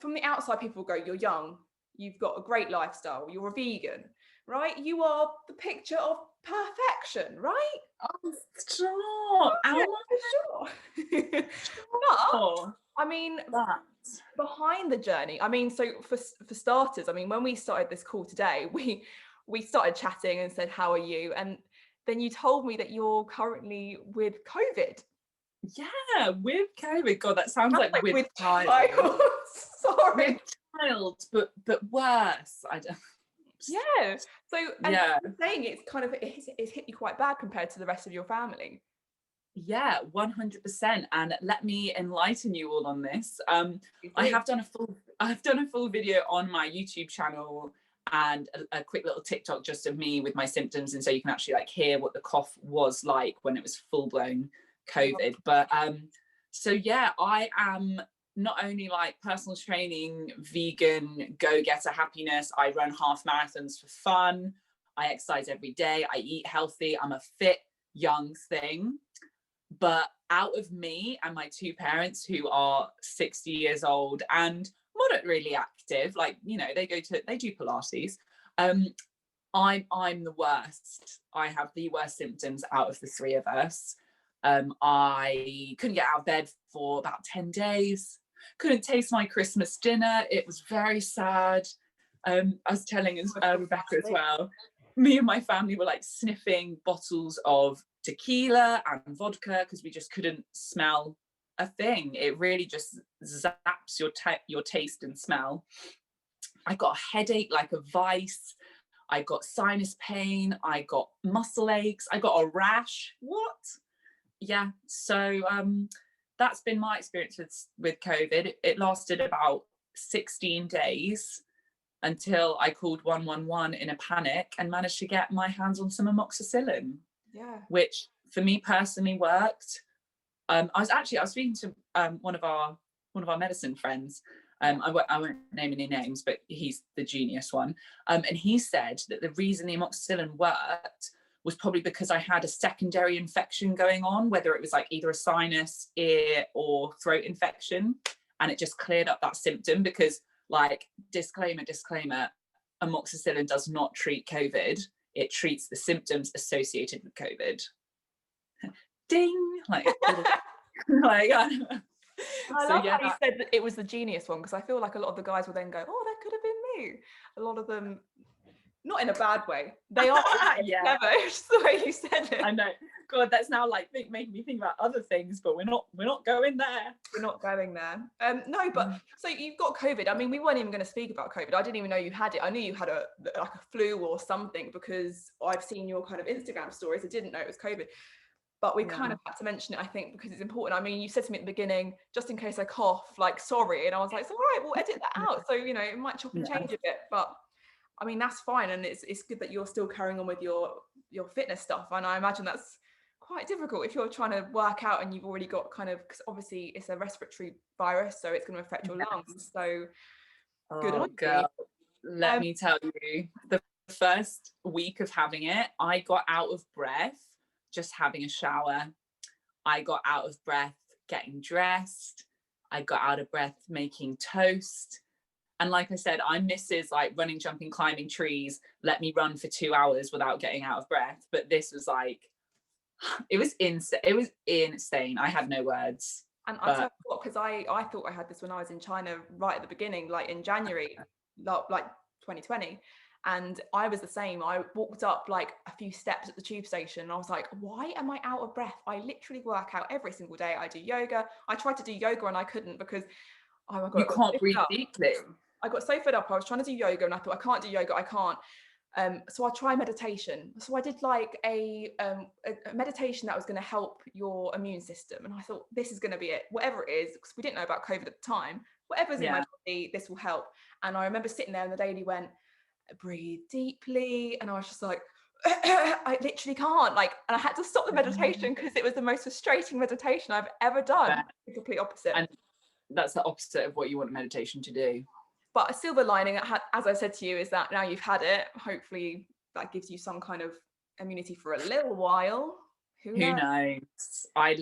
from the outside, people go, you're young, you've got a great lifestyle, you're a vegan, right? You are the picture of perfection, right? Oh, stop. Sure. But, I mean, behind the journey, I mean, so for starters, I mean, when we started this call today, we started chatting and said, how are you? And then you told me that you're currently with COVID. Yeah, with COVID. God, that sounds like with child. Sorry. With child, but worse. I don't. Yeah. So, and you're saying it's kind of it's hit you quite bad compared to the rest of your family. Yeah, 100%. And let me enlighten you all on this. I've done a full video on my YouTube channel and a quick little TikTok just of me with my symptoms, and so you can actually like hear what the cough was like when it was full blown COVID. But so yeah, I am not only like personal training, vegan, go-getter happiness. I run half marathons for fun. I exercise every day. I eat healthy. I'm a fit young thing. But out of me and my two parents, who are 60 years old and moderately active, like, you know, they do Pilates. I'm the worst. I have the worst symptoms out of the three of us. I couldn't get out of bed for about 10 days. Couldn't taste my Christmas dinner. It was very sad. I was telling Rebecca as well. Me and my family were like sniffing bottles of tequila and vodka because we just couldn't smell a thing. It really just zaps your taste and smell. I got a headache like a vice. I got sinus pain. I got muscle aches. I got a rash. What? Yeah. So that's been my experience with COVID. It lasted about 16 days until I called 111 in a panic and managed to get my hands on some amoxicillin. Yeah. Which for me personally worked. I was speaking to one of our medicine friends. I won't name any names, but he's the genius one. And he said that the reason the amoxicillin worked was probably because I had a secondary infection going on, whether it was like either a sinus, ear, or throat infection, and it just cleared up that symptom. Because, like, disclaimer, amoxicillin does not treat COVID. It treats the symptoms associated with COVID. Ding! Like, like. I love how you said that it was the genius one, because I feel like a lot of the guys will then go, "Oh, that could have been me." A lot of them, not in a bad way. They are clever. It's the way you said it. I know. God, that's now like making me think about other things, but we're not going there. We're not going there. No, but so you've got COVID. I mean, we weren't even going to speak about COVID. I didn't even know you had it. I knew you had like a flu or something because I've seen your kind of Instagram stories. I didn't know it was COVID. But we kind of had to mention it, I think, because it's important. I mean, you said to me at the beginning, just in case I cough, like, sorry. And I was like, it's all right, we'll edit that out. So, you know, it might chop and change a bit, but I mean, that's fine. And it's good that you're still carrying on with your fitness stuff. And I imagine that's quite difficult if you're trying to work out and you've already got kind of, because obviously it's a respiratory virus, so it's going to affect your lungs. So good on girl, let me tell you, the first week of having it, I got out of breath just having a shower. I got out of breath getting dressed. I got out of breath making toast. And like I said, I'm Mrs. like running, jumping, climbing trees. Let me run for 2 hours without getting out of breath. But this was like, it was insane. It was insane. I had no words. And I tell you what, because I thought I had this when I was in China right at the beginning, like in January, like 2020. And I was the same. I walked up like a few steps at the tube station and I was like, why am I out of breath? I literally work out every single day. I do yoga. I tried to do yoga and I couldn't because oh my God, you can't breathe deeply. I got so fed up. I was trying to do yoga and I thought, I can't do yoga. I can't. So I tried meditation. So I did like a meditation that was going to help your immune system. And I thought, this is going to be it, whatever it is, because we didn't know about COVID at the time. Whatever's in my body, this will help. And I remember sitting there and the lady went, breathe deeply. And I was just like, I literally can't. Like, and I had to stop the meditation because it was the most frustrating meditation I've ever done. The complete opposite. And that's the opposite of what you want meditation to do. But a silver lining, as I said to you, is that now you've had it, hopefully that gives you some kind of immunity for a little while. Who knows? I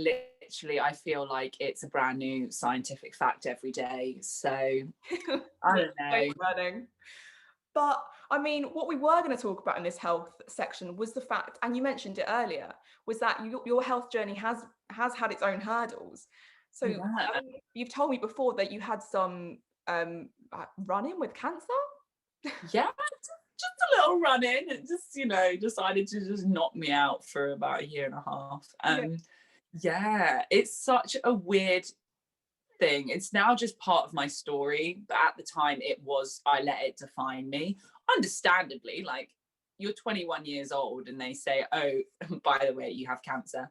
feel like it's a brand new scientific fact every day. So I don't know. But I mean, what we were going to talk about in this health section was the fact, and you mentioned it earlier, was that your health journey has had its own hurdles. So I mean, you've told me before that you had some run-in with cancer. Yeah, just a little run-in. It just, decided to just knock me out for about a year and a half. Yeah, it's such a weird thing. It's now just part of my story, but at the time I let it define me. Understandably, like, you're 21 years old and they say, oh, by the way, you have cancer.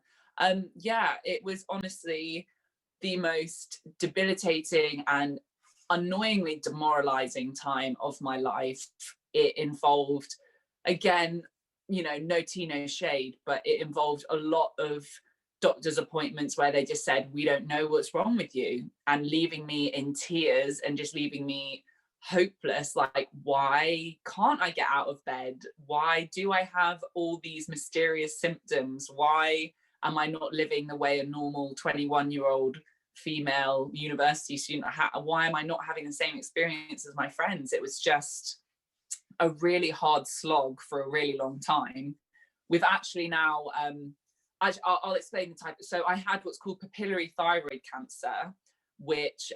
Yeah, it was honestly the most debilitating and annoyingly demoralizing time of my life. It involved, again, no tea, no shade, but it involved a lot of doctor's appointments where they just said, we don't know what's wrong with you, and leaving me in tears and just leaving me hopeless. Like, why can't I get out of bed? Why do I have all these mysterious symptoms? Why am I not living the way a normal 21-year-old female university student, why am I not having the same experience as my friends? It was just a really hard slog for a really long time. We've actually now I'll explain the type. So I had what's called Capillary Thyroid Cancer, which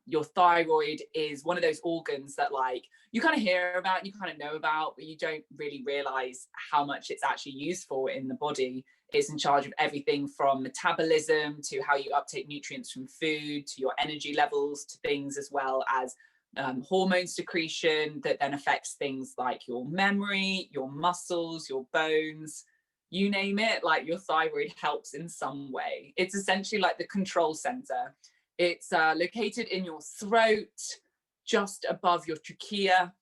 your thyroid is one of those organs that, like, you kind of hear about and you kind of know about, but you don't really realize how much it's actually used for in the body. It's in charge of everything from metabolism to how you uptake nutrients from food, to your energy levels, to things as well as hormone secretion that then affects things like your memory, your muscles, your bones, you name it. Like, your thyroid helps in some way. It's essentially like the control center. It's located in your throat, just above your trachea.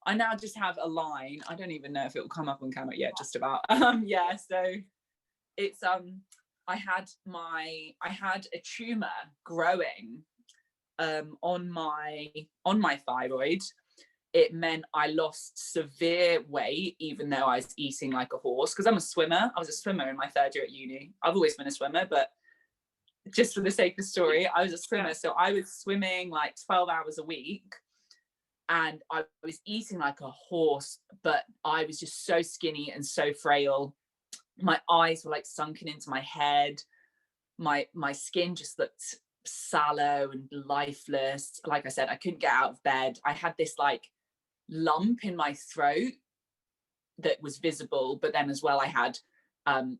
I now just have a line. I don't even know if it will come up on camera yet, just about. Yeah, so it's I had a tumor growing on my thyroid. It meant I lost severe weight, even though I was eating like a horse, because I'm a swimmer. I was a swimmer in my third year at uni. I've always been a swimmer, but just for the sake of the story, I was a swimmer. So I was swimming like 12 hours a week and I was eating like a horse, but I was just so skinny and so frail. My eyes were like sunken into my head. My skin just looked sallow and lifeless. Like I said, I couldn't get out of bed. I had this like lump in my throat that was visible, but then as well I had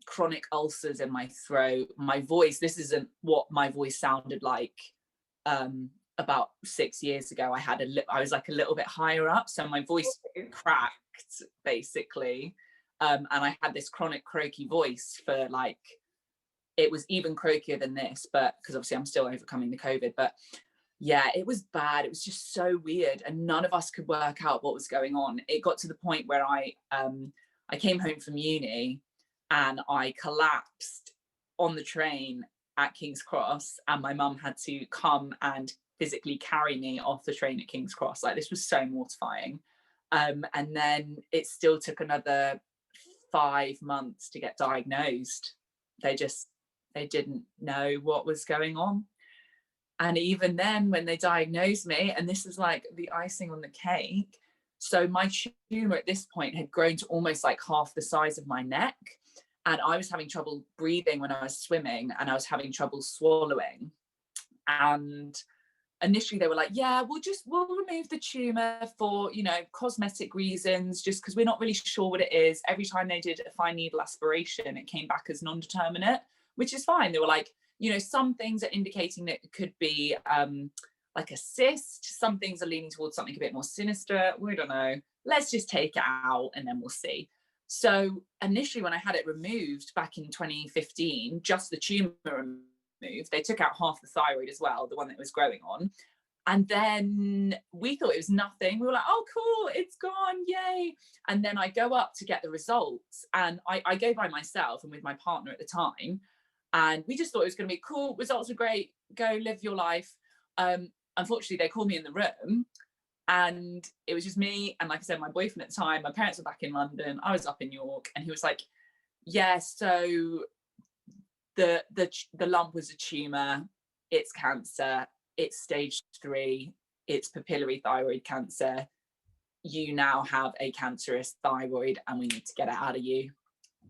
chronic ulcers in my throat, my voice. This isn't what my voice sounded like about 6 years ago. I was like a little bit higher up, so my voice cracked basically, and I had this chronic croaky voice for like, it was even croakier than this, but because obviously I'm still overcoming the COVID. But yeah, it was bad. It was just so weird, and none of us could work out what was going on. It got to the point where I came home from uni and I collapsed on the train at King's Cross, and my mum had to come and physically carry me off the train at King's Cross. Like, this was so mortifying. And then it still took another 5 months to get diagnosed. They didn't know what was going on. And even then, when they diagnosed me, and this is like the icing on the cake, so my tumor at this point had grown to almost like half the size of my neck. And I was having trouble breathing when I was swimming, and I was having trouble swallowing. And initially they were like, yeah, we'll remove the tumor for, you know, cosmetic reasons, just because we're not really sure what it is. Every time they did a fine needle aspiration, it came back as non-determinate, which is fine. They were like, you know, some things are indicating that it could be like a cyst. Some things are leaning towards something a bit more sinister. We don't know. Let's just take it out and then we'll see. So initially, when I had it removed back in 2015, just the tumor removed, they took out half the thyroid as well, the one that was growing on. And then we thought it was nothing. We were like, oh, cool, it's gone, yay. And then I go up to get the results, and I go by myself and with my partner at the time. And we just thought it was going to be cool. Results are great. Go live your life. Unfortunately, they called me in the room, and it was just me and, like I said, my boyfriend at the time. My parents were back in London. I was up in York, and he was like, yeah, so the lump was a tumor. It's cancer. It's stage 3. It's papillary thyroid cancer. You now have a cancerous thyroid, and we need to get it out of you,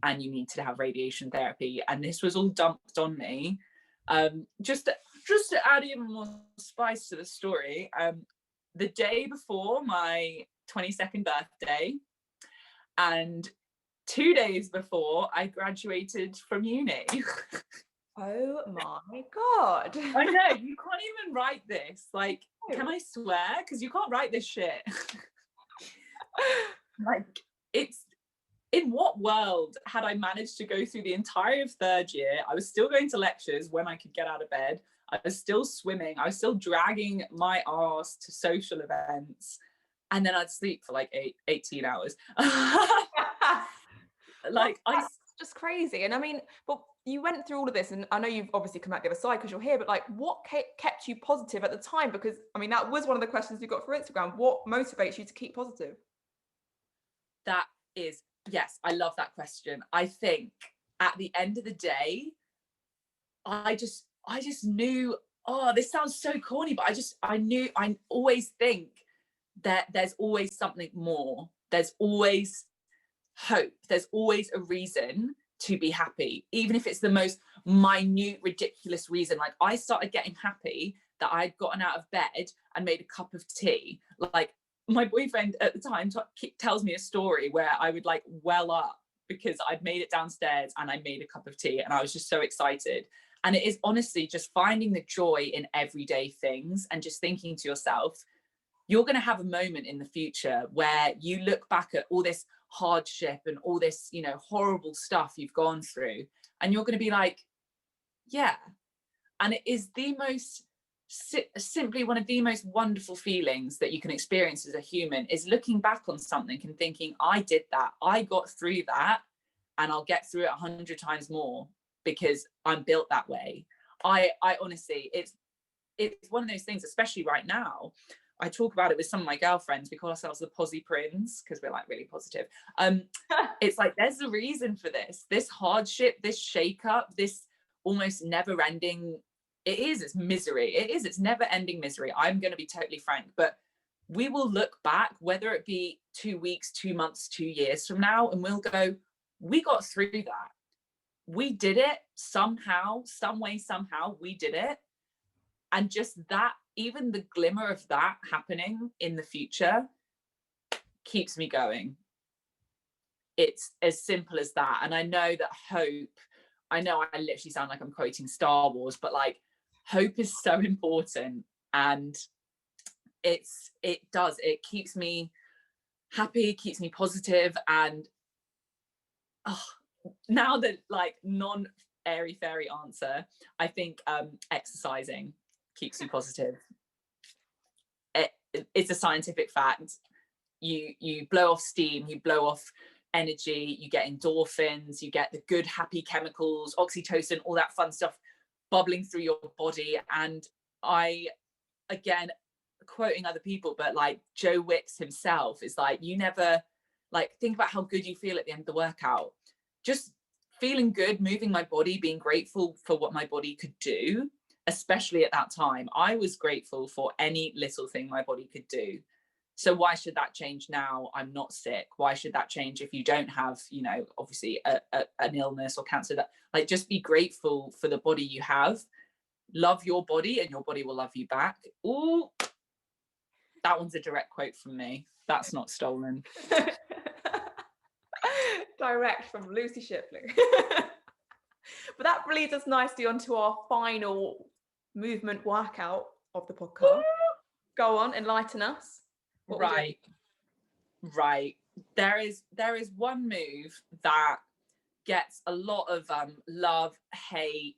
and you need to have radiation therapy. And this was all dumped on me. Just to add even more spice to the story, the day before my 22nd birthday, and 2 days before I graduated from uni. Oh my God. I know, you can't even write this. Like, can I swear? Because you can't write this shit. Like, it's, in what world had I managed to go through the entire of 3rd year? I was still going to lectures when I could get out of bed. I was still swimming. I was still dragging my arse to social events. And then I'd sleep for like 18 hours. Like, that's just crazy. And I mean, but you went through all of this, and I know you've obviously come out the other side because you're here, but like, what kept you positive at the time? Because I mean, that was one of the questions you got for Instagram. What motivates you to keep positive? That is, yes, I love that question. I think at the end of the day, I just knew, oh, this sounds so corny, but I always think that there's always something more. There's always hope. There's always a reason to be happy, even if it's the most minute, ridiculous reason. Like, I started getting happy that I'd gotten out of bed and made a cup of tea. Like, my boyfriend at the time tells me a story where I would like well up because I'd made it downstairs and I made a cup of tea, and I was just so excited. And it is honestly just finding the joy in everyday things and just thinking to yourself, you're going to have a moment in the future where you look back at all this hardship and all this, you know, horrible stuff you've gone through, and you're going to be like, yeah. And it is the most simply one of the most wonderful feelings that you can experience as a human, is looking back on something and thinking, I did that, I got through that, and I'll get through it 100 times more because I'm built that way. I honestly, it's one of those things, especially right now. I talk about it with some of my girlfriends. We call ourselves the Posy Prince because we're like really positive. It's like, there's a reason for this hardship, this shake up, this almost never ending. It's misery. It's never ending misery. I'm going to be totally frank, but we will look back, whether it be 2 weeks, 2 months, 2 years from now, and we'll go, we got through that. We did it somehow, some way, somehow we did it. And just that, even the glimmer of that happening in the future keeps me going. it's as simple as that. And I know that hope, I know I literally sound like I'm quoting Star Wars, but like hope is so important. And it keeps me happy, keeps me positive. And now the like non airy fairy answer, I think exercising keeps you positive. It's a scientific fact. You blow off steam, you blow off energy, you get endorphins, you get the good happy chemicals, oxytocin, all that fun stuff bubbling through your body. And I, again, quoting other people, but like Joe Wicks himself is like, you never like think about how good you feel at the end of the workout. Just feeling good, moving my body, being grateful for what my body could do. Especially at that time, I was grateful for any little thing my body could do. So why should that change now? I'm not sick. Why should that change if you don't have, you know, obviously an illness or cancer? That, like, just be grateful for the body you have. Love your body and your body will love you back. Ooh, that one's a direct quote from me. That's not stolen. Direct from Lucy Shiplee. But that leads us nicely onto our final movement workout of the podcast. Woo! Go on, enlighten us. Right. There is one move that gets a lot of love, hate,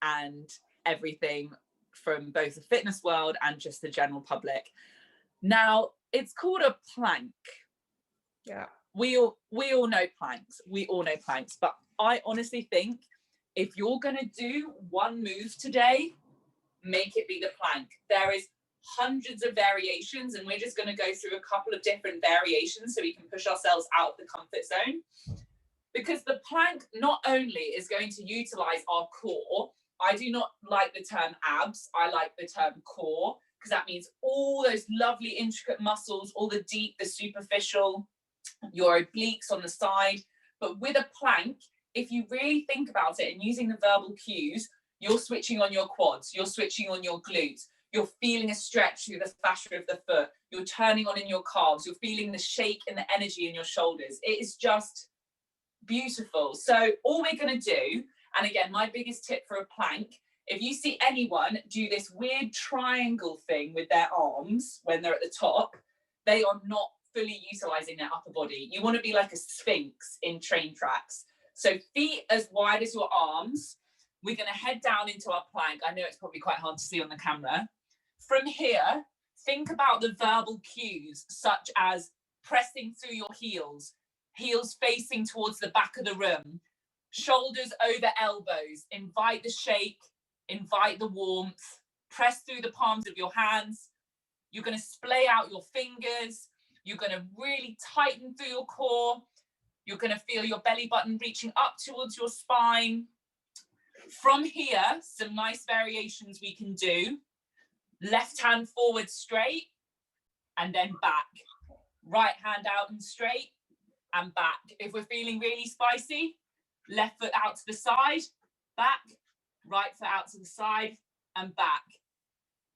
and everything from both the fitness world and just the general public. Now, it's called a plank. Yeah. We all know planks. We all know planks. But I honestly think if you're going to do one move today, make it be the plank. There is hundreds of variations, and we're just going to go through a couple of different variations so we can push ourselves out of the comfort zone. Because the plank not only is going to utilize our core, I do not like the term abs, I like the term core, because that means all those lovely intricate muscles, all the deep, the superficial, your obliques on the side. But with a plank, if you really think about it and using the verbal cues, you're switching on your quads, you're switching on your glutes, you're feeling a stretch through the fascia of the foot, you're turning on in your calves, you're feeling the shake and the energy in your shoulders. It is just beautiful. So all we're going to do, and again, my biggest tip for a plank, if you see anyone do this weird triangle thing with their arms when they're at the top, they are not fully utilizing their upper body. You want to be like a sphinx in train tracks. So feet as wide as your arms. We're going to head down into our plank. I know it's probably quite hard to see on the camera. From here, think about the verbal cues, such as pressing through your heels, heels facing towards the back of the room, shoulders over elbows. Invite the shake, invite the warmth, press through the palms of your hands. You're going to splay out your fingers. You're going to really tighten through your core. You're going to feel your belly button reaching up towards your spine. From here, some nice variations we can do. Left hand forward straight and then back. Right hand out and straight and back. If we're feeling really spicy, left foot out to the side, back, right foot out to the side and back.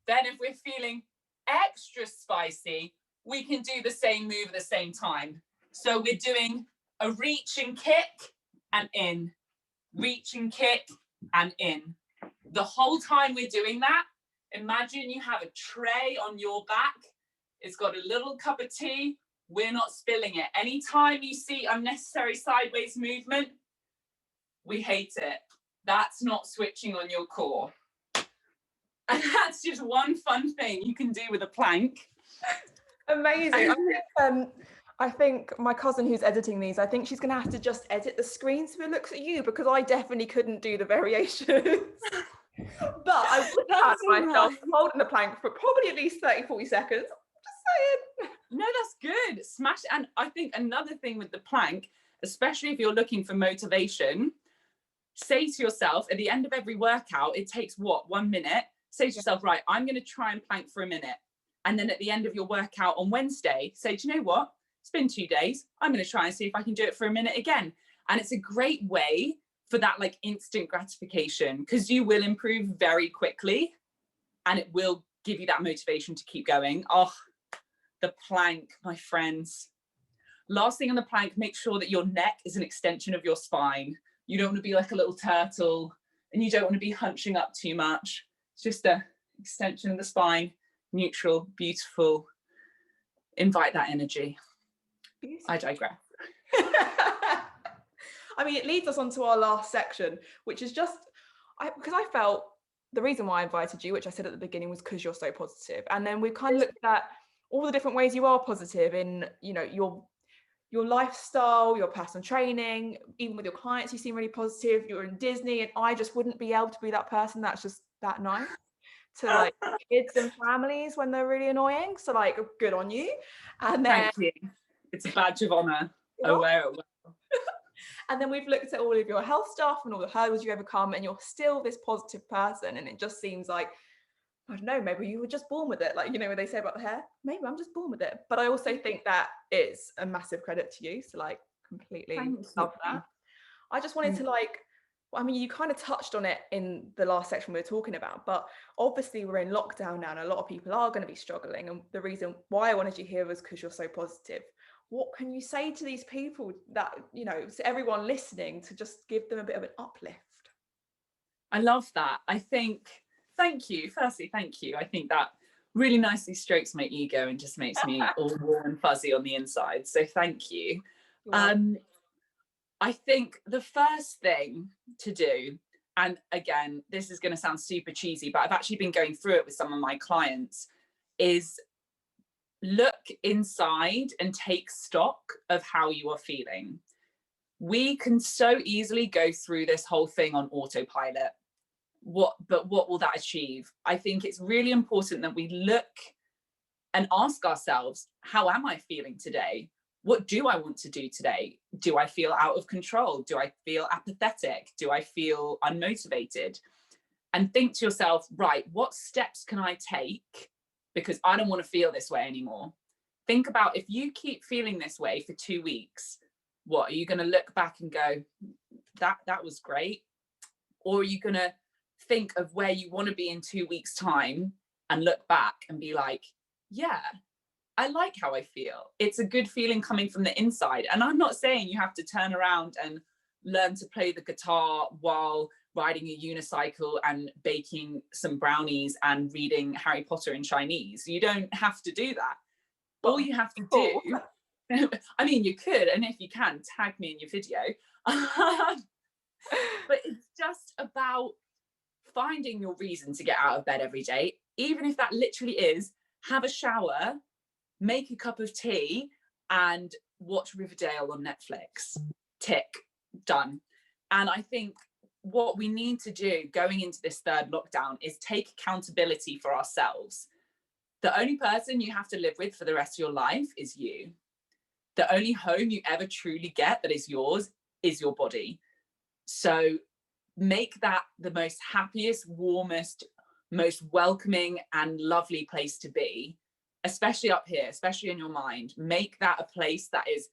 Then if we're feeling extra spicy, we can do the same move at the same time. So we're doing a reach and kick and in, reach and kick and in. The whole time we're doing that, imagine you have a tray on your back. It's got a little cup of tea. We're not spilling it. Anytime you see unnecessary sideways movement, we hate it. That's not switching on your core. And that's just one fun thing you can do with a plank. Amazing. I think my cousin who's editing these, I think she's going to have to just edit the screen so it looks at you, because I definitely couldn't do the variations. But I would have myself holding the plank for probably at least 30-40 seconds. Just saying. No, that's good. Smash. And I think another thing with the plank, especially if you're looking for motivation, say to yourself at the end of every workout, it takes 1 minute. Say to yourself, right, I'm going to try and plank for a minute. And then at the end of your workout on Wednesday, say, do you know what? It's been 2 days. I'm going to try and see if I can do it for a minute again. And it's a great way for that like instant gratification, because you will improve very quickly and it will give you that motivation to keep going. Oh, the plank, my friends. Last thing on the plank, make sure that your neck is an extension of your spine. You don't want to be like a little turtle, and you don't want to be hunching up too much. It's just a extension of the spine, neutral, beautiful. Invite that energy. Beautiful. I digress. I mean, it leads us on to our last section, which is just, because I felt the reason why I invited you, which I said at the beginning, was because you're so positive. And then we've kind of looked at all the different ways you are positive in, you know, your lifestyle, your personal training, even with your clients, you seem really positive. You're in Disney, and I just wouldn't be able to be that person that's just that nice to like kids and families when they're really annoying. So like, good on you. And then, thank you. It's a badge of honor. Oh, well. And then we've looked at all of your health stuff and all the hurdles you overcome, and you're still this positive person. And it just seems like, I don't know, maybe you were just born with it. Like, you know, what they say about the hair, maybe I'm just born with it. But I also think that is a massive credit to you. So like, completely love that. I just wanted to like, I mean, you kind of touched on it in the last section we were talking about, but obviously we're in lockdown now and a lot of people are going to be struggling. And the reason why I wanted you here was because you're so positive. What can you say to these people that, you know, to everyone listening, to just give them a bit of an uplift? I love that. I think, thank you. Firstly, thank you. I think that really nicely strokes my ego and just makes me all warm and fuzzy on the inside. So thank you. I think the first thing to do, and again, this is going to sound super cheesy, but I've actually been going through it with some of my clients, is look inside and take stock of how you are feeling. We can so easily go through this whole thing on autopilot. But what will that achieve? I think it's really important that we look and ask ourselves, how am I feeling today? What do I want to do today? Do I feel out of control? Do I feel apathetic? Do I feel unmotivated? And think to yourself, right, what steps can I take? Because I don't want to feel this way anymore. Think about, if you keep feeling this way for 2 weeks, what are you going to look back and go, that was great? Or are you going to think of where you want to be in 2 weeks' time and look back and be like, yeah, I like how I feel. It's a good feeling coming from the inside. And I'm not saying you have to turn around and learn to play the guitar while riding a unicycle and baking some brownies and reading Harry Potter in Chinese. You don't have to do that. All you have to do, I mean, you could, and if you can, tag me in your video. But it's just about finding your reason to get out of bed every day, even if that literally is have a shower, make a cup of tea, and watch Riverdale on Netflix. Tick, done. And I think what we need to do going into this third lockdown is take accountability for ourselves. The only person you have to live with for the rest of your life is you. The only home you ever truly get that is yours is your body. So make that the most happiest, warmest, most welcoming and lovely place to be, especially up here, especially in your mind. Make that a place that is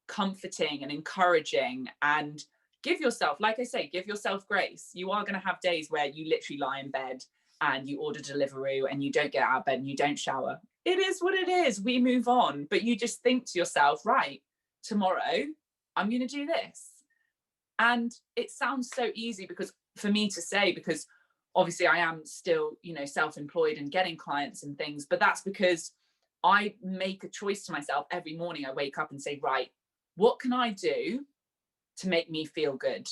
comforting and encouraging, and give yourself, like I say, give yourself grace. You are going to have days where you literally lie in bed and you order Deliveroo and you don't get out of bed and you don't shower. It is what it is. We move on. But you just think to yourself, right, tomorrow I'm going to do this. And it sounds so easy because for me to say, because obviously I am still, you know, self-employed and getting clients and things, but that's because I make a choice to myself every morning. I wake up and say, right, what can I do to make me feel good?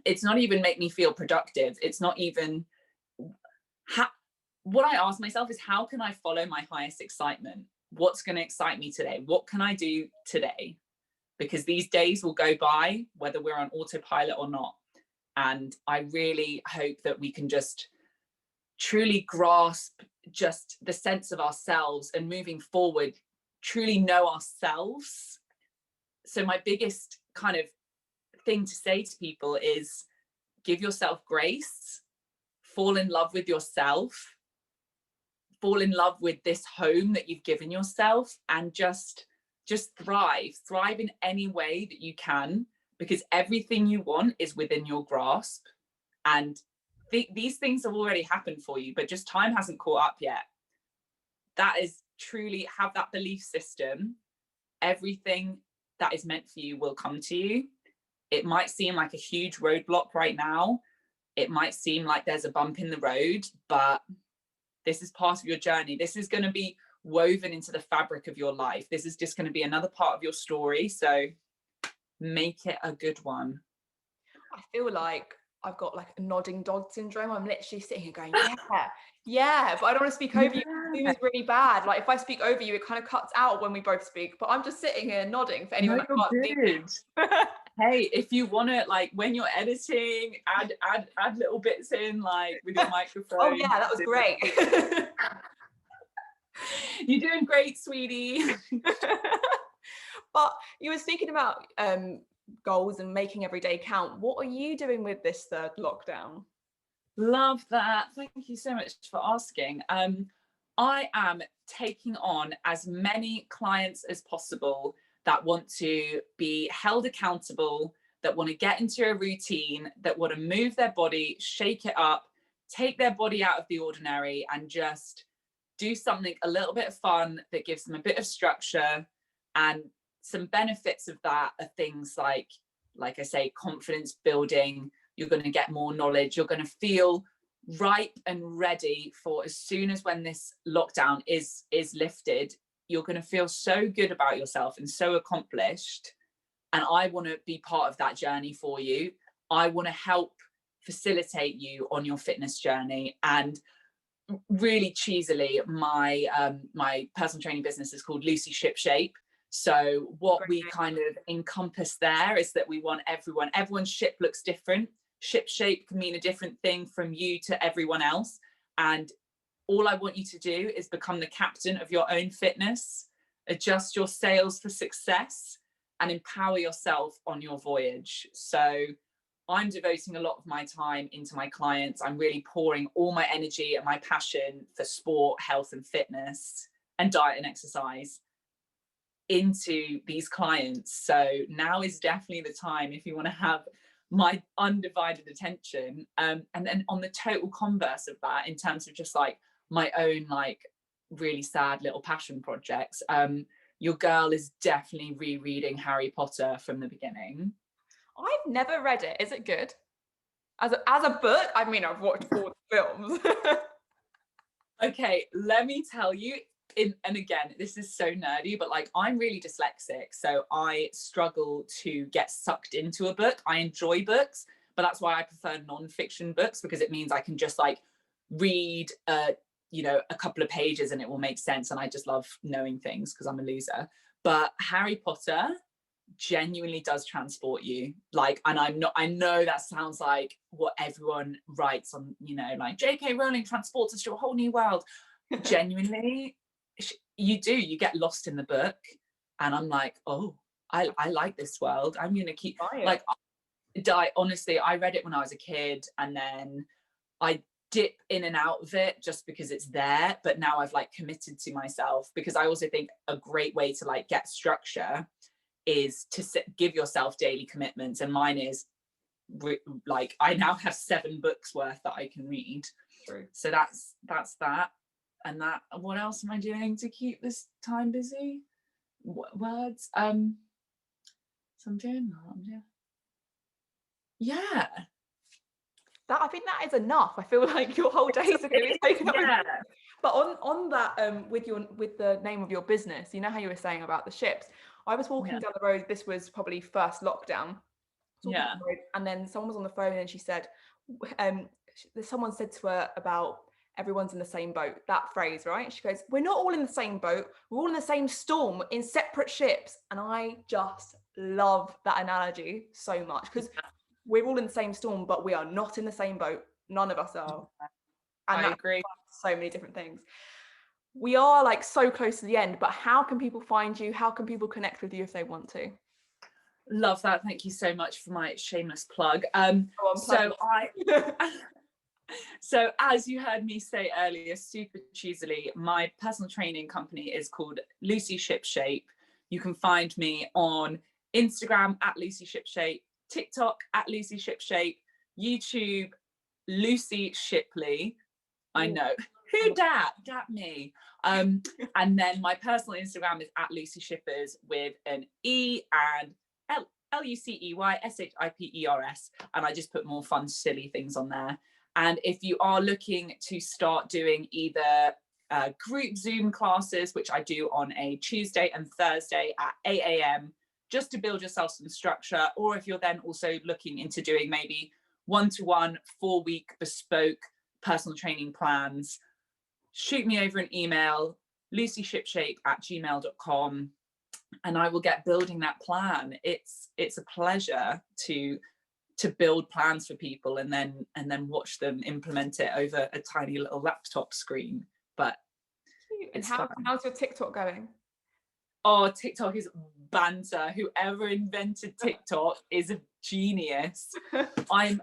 It's not even make me feel productive. It's not even what I ask myself is, how can I follow my highest excitement? What's going to excite me today? What can I do today? Because these days will go by whether we're on autopilot or not. And I really hope that we can just truly grasp just the sense of ourselves and moving forward, truly know ourselves. So my biggest kind of thing to say to people is, give yourself grace, fall in love with yourself, fall in love with this home that you've given yourself, and just thrive in any way that you can, because everything you want is within your grasp. And these things have already happened for you, but just time hasn't caught up yet. That is truly, have that belief system. Everything that is meant for you will come to you. It might seem like a huge roadblock right now. It might seem like there's a bump in the road, but this is part of your journey. This is going to be woven into the fabric of your life. This is just going to be another part of your story. So make it a good one. I feel like I've got like a nodding dog syndrome. I'm literally sitting here going, yeah, but I don't want to speak over you. Zoom is really bad. Like if I speak over you, it kind of cuts out when we both speak, but I'm just sitting here nodding for anyone that can't see me. Hey, if you want to, like when you're editing, add little bits in, like with your microphone. Oh yeah, that was great. You're doing great, sweetie. But you were speaking about goals and making every day count. What are you doing with this third lockdown? Love that. Thank you so much for asking. I am taking on as many clients as possible that want to be held accountable, that want to get into a routine, that want to move their body, shake it up, take their body out of the ordinary, and just do something a little bit fun that gives them a bit of structure. And some benefits of that are things like I say, confidence building. You're going to get more knowledge. You're going to feel ripe and ready for, as soon as when this lockdown is lifted, you're going to feel so good about yourself and so accomplished. And I want to be part of that journey for you. I want to help facilitate you on your fitness journey. And really cheesily, my my personal training business is called Lucy Shiplee. So what we kind of encompass there is that we want everyone's ship looks different. Ship shape can mean a different thing from you to everyone else. And all I want you to do is become the captain of your own fitness, adjust your sails for success, and empower yourself on your voyage. So I'm devoting a lot of my time into my clients. I'm really pouring all my energy and my passion for sport, health and fitness, and diet and exercise into these clients. So now is definitely the time if you want to have my undivided attention. And then on the total converse of that, in terms of just like my own like really sad little passion projects, your girl is definitely rereading Harry Potter from the beginning. I've never read it. Is it good? As a book? I mean, I've watched 4 films. Okay, let me tell you, and again, this is so nerdy, but like I'm really dyslexic, so I struggle to get sucked into a book. I enjoy books, but that's why I prefer non-fiction books, because it means I can just like read a couple of pages and it will make sense, and I just love knowing things because I'm a loser. But Harry Potter genuinely does transport you, like, and I know that sounds like what everyone writes on, like JK Rowling transports us to a whole new world. Genuinely, you get lost in the book, and I'm like, oh, I like this world. I'm gonna keep like, honestly, I read it when I was a kid, and then I dip in and out of it just because it's there, but now I've like committed to myself, because I also think a great way to like get structure is to give yourself daily commitments, and mine is like I now have 7 books worth that I can read. True. So that's that. And that, what else am I doing to keep this time busy? Words. So I'm doing that. Yeah. That, I think that is enough. I feel like your whole days are going to be taken up. Yeah. But on that, with the name of your business, you know how you were saying about the ships. I was walking down the road. This was probably first lockdown. Yeah. And then someone was on the phone, and she said, someone said to her about everyone's in the same boat. That phrase, right? She goes, "We're not all in the same boat. We're all in the same storm in separate ships." And I just love that analogy so much, because we're all in the same storm, but we are not in the same boat. None of us are. And I agree. So many different things. We are like so close to the end, but how can people find you? How can people connect with you if they want to? Love that. Thank you so much for my shameless plug. So as you heard me say earlier, super cheesily, my personal training company is called Lucy Shiplee. You can find me on Instagram at Lucy Shiplee, TikTok at Lucy Shiplee, YouTube Lucy Shiplee. I know Who dat me? And then my personal Instagram is at Lucy Shippers with an E and LuceyShipers, and I just put more fun, silly things on there. And if you are looking to start doing either group Zoom classes, which I do on a Tuesday and Thursday at 8 a.m, just to build yourself some structure, or if you're then also looking into doing maybe one-to-one 4-week bespoke personal training plans, shoot me over an email, lucyshipshape@gmail.com, and I will get building that plan. It's a pleasure to build plans for people and then watch them implement it over a tiny little laptop screen. But and how's your TikTok going? Oh, TikTok is banter. Whoever invented TikTok is a genius. I'm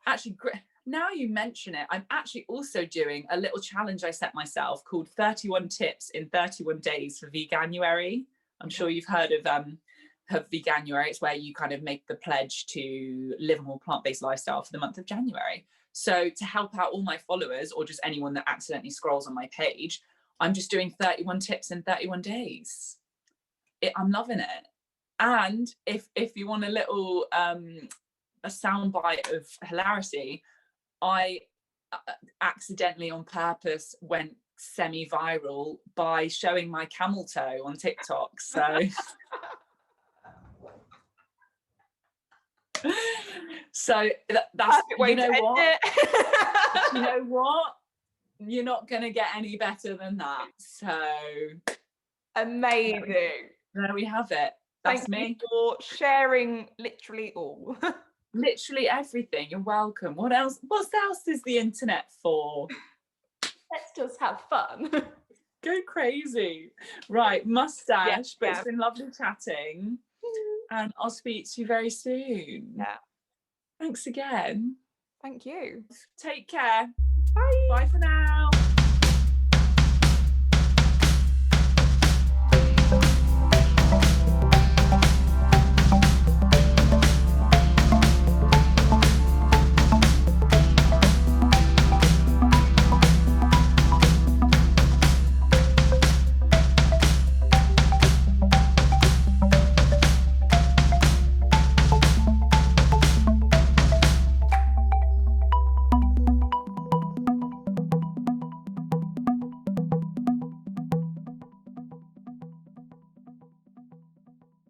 actually, now you mention it, I'm actually also doing a little challenge I set myself called 31 Tips in 31 Days for Veganuary. I'm sure you've heard of Veganuary. It's where you kind of make the pledge to live a more plant-based lifestyle for the month of January. So to help out all my followers, or just anyone that accidentally scrolls on my page, I'm just doing 31 tips in 31 days. I'm loving it. And if you want a little a soundbite of hilarity, I accidentally on purpose went semi-viral by showing my camel toe on TikTok. So so that's, you know what? You know what? You're not going to get any better than that. So amazing. There we have it. That's me. Thank you for sharing literally all. Literally everything. You're welcome. What else is the internet for? Let's just have fun. Go crazy. Right, mustache, but yeah. It's been lovely chatting. And I'll speak to you very soon. Yeah. Thanks again. Thank you. Take care. Bye. Bye for now.